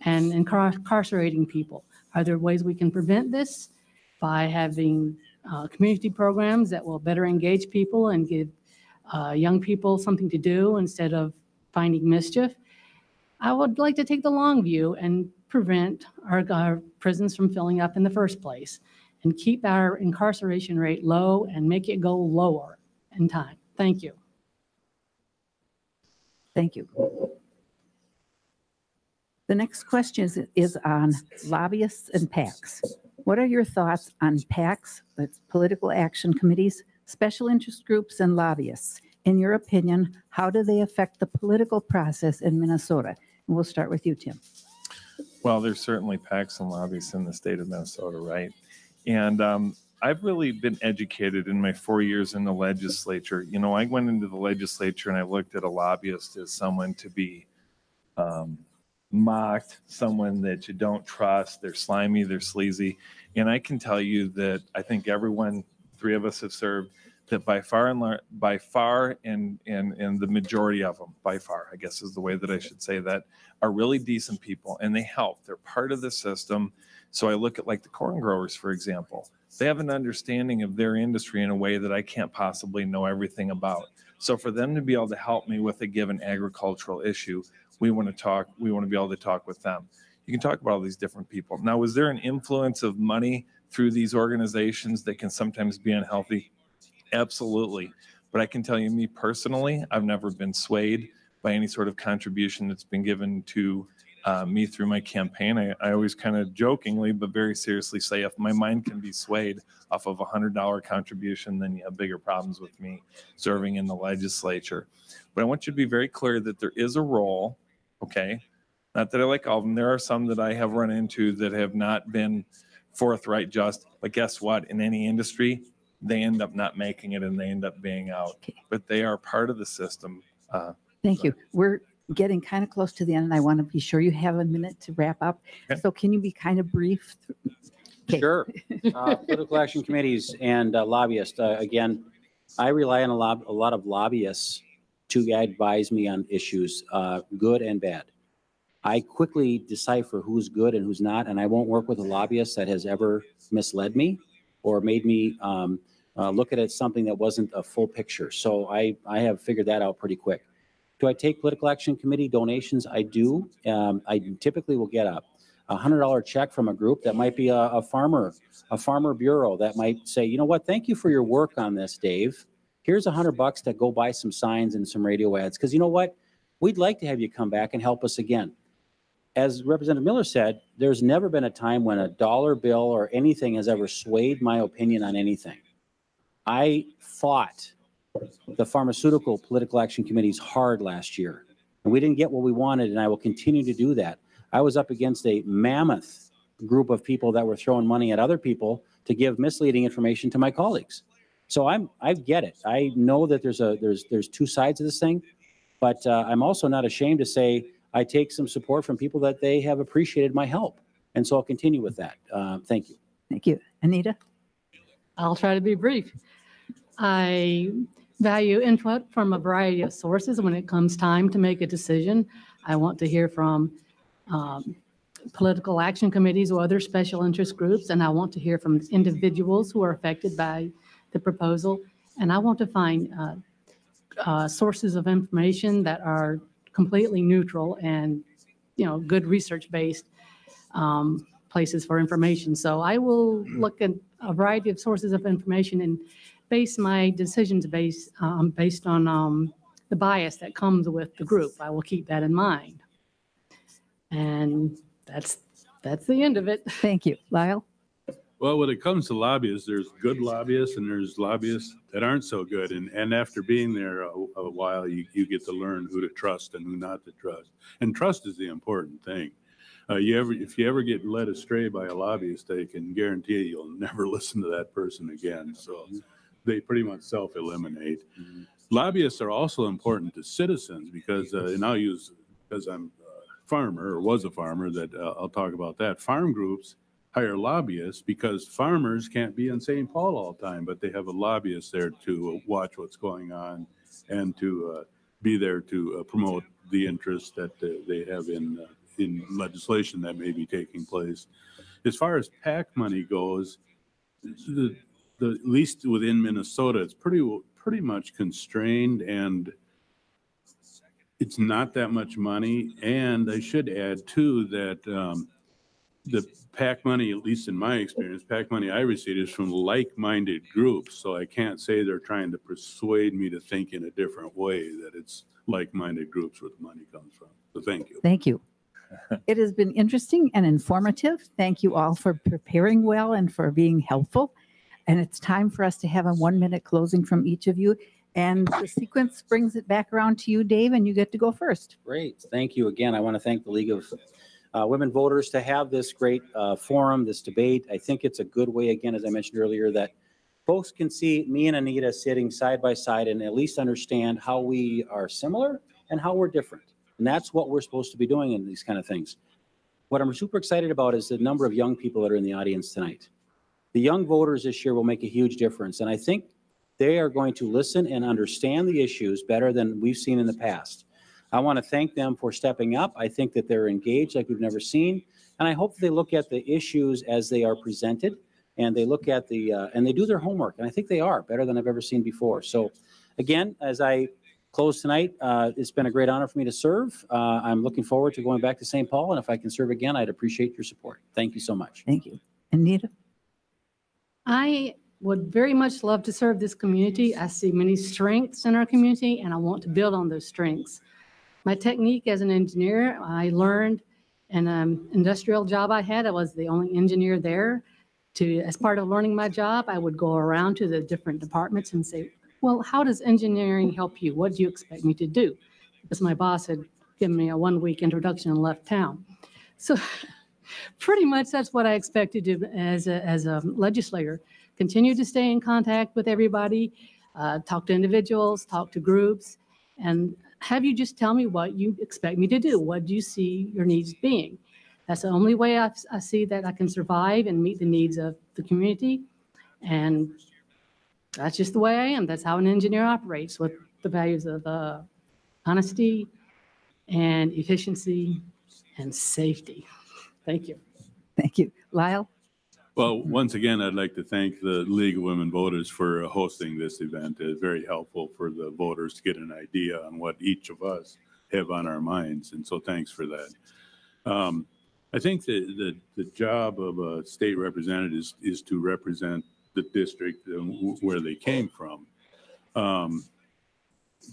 and incarcerating people. Are there ways we can prevent this by having community programs that will better engage people and give young people something to do instead of finding mischief? I would like to take the long view and prevent our prisons from filling up in the first place and keep our incarceration rate low and make it go lower in time. Thank you. Thank you. The next question is on lobbyists and PACs. What are your thoughts on PACs, that's political action committees, special interest groups, and lobbyists? In your opinion, how do they affect the political process in Minnesota? And we'll start with you, Tim. Well, there's certainly PACs and lobbyists in the state of Minnesota, right? And I've really been educated in my 4 years in the legislature. You know, I went into the legislature and I looked at a lobbyist as someone to be mocked, someone that you don't trust. They're slimy, they're sleazy. And I can tell you that I think everyone, 3 of us have served, that by far and the majority of them, by far, I guess is the way that I should say that, are really decent people, and they help. They're part of the system. So I look at like the corn growers, for example. They have an understanding of their industry in a way that I can't possibly know everything about. So for them to be able to help me with a given agricultural issue, we want to be able to talk with them. You can talk about all these different people. Now, is there an influence of money through these organizations that can sometimes be unhealthy? Absolutely. But I can tell you, me personally, I've never been swayed by any sort of contribution that's been given to me through my campaign. I always kind of jokingly, but very seriously say, if my mind can be swayed off of $100 contribution, then you have bigger problems with me serving in the legislature. But I want you to be very clear that there is a role, okay? Not that I like all of them. There are some that I have run into that have not been forthright, just, but guess what? In any industry, they end up not making it and they end up being out. Okay. But they are part of the system. Thank you. We're getting kind of close to the end, and I want to be sure you have a minute to wrap up. Okay. So can you be kind of brief? Okay. Sure. Political action committees and lobbyists. Again, I rely on a lot of lobbyists to advise me on issues, good and bad. I quickly decipher who's good and who's not, and I won't work with a lobbyist that has ever misled me or made me look at it as something that wasn't a full picture. So I have figured that out pretty quick. Do I take political action committee donations? I do. I typically will get a $100 check from a group that might be a farmer bureau that might say, you know what, thank you for your work on this, Dave. Here's $100 to go buy some signs and some radio ads. Because you know what, we'd like to have you come back and help us again. As Representative Miller said, there's never been a time when a dollar bill or anything has ever swayed my opinion on anything. I fought the pharmaceutical political action committees hard last year, and we didn't get what we wanted, and I will continue to do that. I was up against a mammoth group of people that were throwing money at other people to give misleading information to my colleagues. So I get it. I know that there's 2 sides of this thing, but I'm also not ashamed to say I take some support from people that they have appreciated my help, and so I'll continue with that. Thank you. Thank you. Anita? I'll try to be brief. I value input from a variety of sources when it comes time to make a decision. I want to hear from political action committees or other special interest groups, and I want to hear from individuals who are affected by the proposal. And I want to find sources of information that are completely neutral and, good research-based places for information. So I will look at a variety of sources of information and base my decisions based on the bias that comes with the group. I will keep that in mind. And that's the end of it. Thank you. Lyle? Well, when it comes to lobbyists, there's good lobbyists and there's lobbyists that aren't so good. And after being there a while, you get to learn who to trust and who not to trust. And trust is the important thing. If you ever get led astray by a lobbyist, I can guarantee you'll never listen to that person again. So they pretty much self-eliminate. Mm-hmm. Lobbyists are also important to citizens because, and I'll use, because I'm a farmer or was a farmer, that I'll talk about that. Farm groups hire lobbyists because farmers can't be in St. Paul all the time, but they have a lobbyist there to watch what's going on and to be there to promote the interest that they have in legislation that may be taking place. As far as PAC money goes, at least within Minnesota, it's pretty much constrained, and it's not that much money. And I should add too that the PAC money, at least in my experience, PAC money I receive is from like-minded groups. So I can't say they're trying to persuade me to think in a different way, that it's like-minded groups where the money comes from. So thank you. Thank you. It has been interesting and informative. Thank you all for preparing well and for being helpful. And it's time for us to have a 1-minute closing from each of you. And the sequence brings it back around to you, Dave, and you get to go first. Great. Thank you again. I want to thank the League of Women Voters to have this great forum, this debate. I think it's a good way, again, as I mentioned earlier, that folks can see me and Anita sitting side by side and at least understand how we are similar and how we're different. And that's what we're supposed to be doing in these kind of things. What I'm super excited about is the number of young people that are in the audience tonight. The young voters this year will make a huge difference. And I think they are going to listen and understand the issues better than we've seen in the past. I want to thank them for stepping up. I think that they're engaged like we've never seen. And I hope they look at the issues as they are presented, and they look at the, and they do their homework. And I think they are better than I've ever seen before. So again, as I close tonight, it's been a great honor for me to serve. I'm looking forward to going back to St. Paul. And if I can serve again, I'd appreciate your support. Thank you so much. Thank you. Anita? I would very much love to serve this community. I see many strengths in our community, and I want to build on those strengths. My technique as an engineer, I learned in an industrial job I had. I was the only engineer there. As part of learning my job, I would go around to the different departments and say, well, how does engineering help you? What do you expect me to do? Because my boss had given me a 1-week introduction and left town. So pretty much that's what I expect to do as a legislator. Continue to stay in contact with everybody, talk to individuals, talk to groups, and have you just tell me what you expect me to do. What do you see your needs being? That's the only way I see that I can survive and meet the needs of the community. And that's just the way I am. That's how an engineer operates, with the values of honesty and efficiency and safety. Thank you. Thank you. Lyle? Well, once again, I'd like to thank the League of Women Voters for hosting this event. It's very helpful for the voters to get an idea on what each of us have on our minds, and so thanks for that. I think that the job of a state representative is to represent the district where they came from.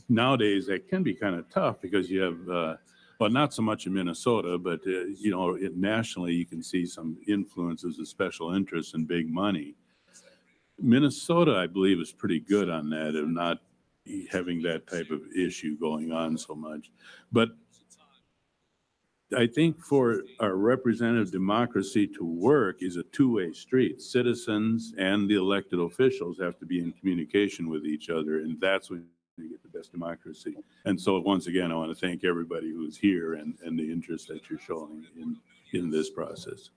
Nowadays, that can be kind of tough because you have well, not so much in Minnesota, but you know, nationally, you can see some influences of special interests and big money. Minnesota, I believe, is pretty good on that, of not having that type of issue going on so much. But I think for our representative democracy to work is a two-way street. Citizens and the elected officials have to be in communication with each other, and that's when you get the best democracy. And so once again, I want to thank everybody who's here and the interest that you're showing in this process.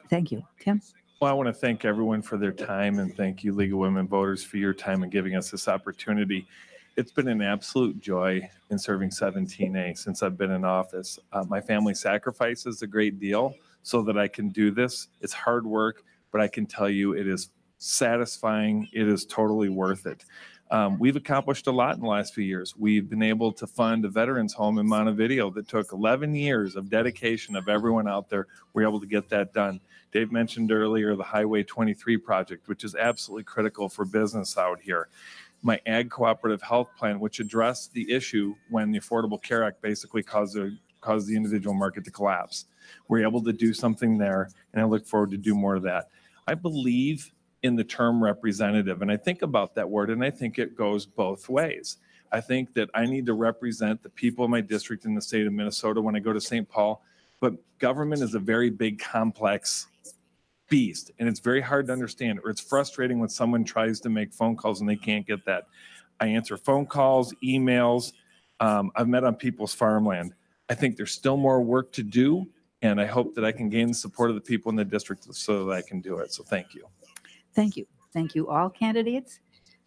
Thank you. Tim? Well, I want to thank everyone for their time, and thank you, League of Women Voters, for your time and giving us this opportunity. It's been an absolute joy in serving 17A since I've been in office. My family sacrifices a great deal so that I can do this. It's hard work, but I can tell you it is satisfying. It is totally worth it. We've accomplished a lot in the last few years. We've been able to fund a veterans home in Montevideo that took 11 years of dedication of everyone out there. We're able to get that done. Dave mentioned earlier the Highway 23 project, which is absolutely critical for business out here. My Ag Cooperative Health Plan, which addressed the issue when the Affordable Care Act basically caused the individual market to collapse. We're able to do something there, and I look forward to do more of that. I believe in the term representative, and I think about that word, and I think it goes both ways. I think that I need to represent the people of my district in the state of Minnesota when I go to St. Paul, but government is a very big, complex beast, and it's very hard to understand, or it's frustrating when someone tries to make phone calls and they can't get that. I answer phone calls, emails. I've met on people's farmland. I think there's still more work to do, and I hope that I can gain the support of the people in the district so that I can do it. So thank you. Thank you. Thank you, all candidates.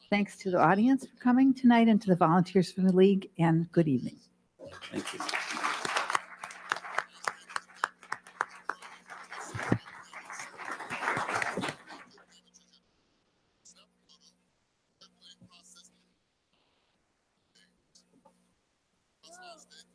Thanks to the audience for coming tonight and to the volunteers from the League, and good evening. Thank you. Process.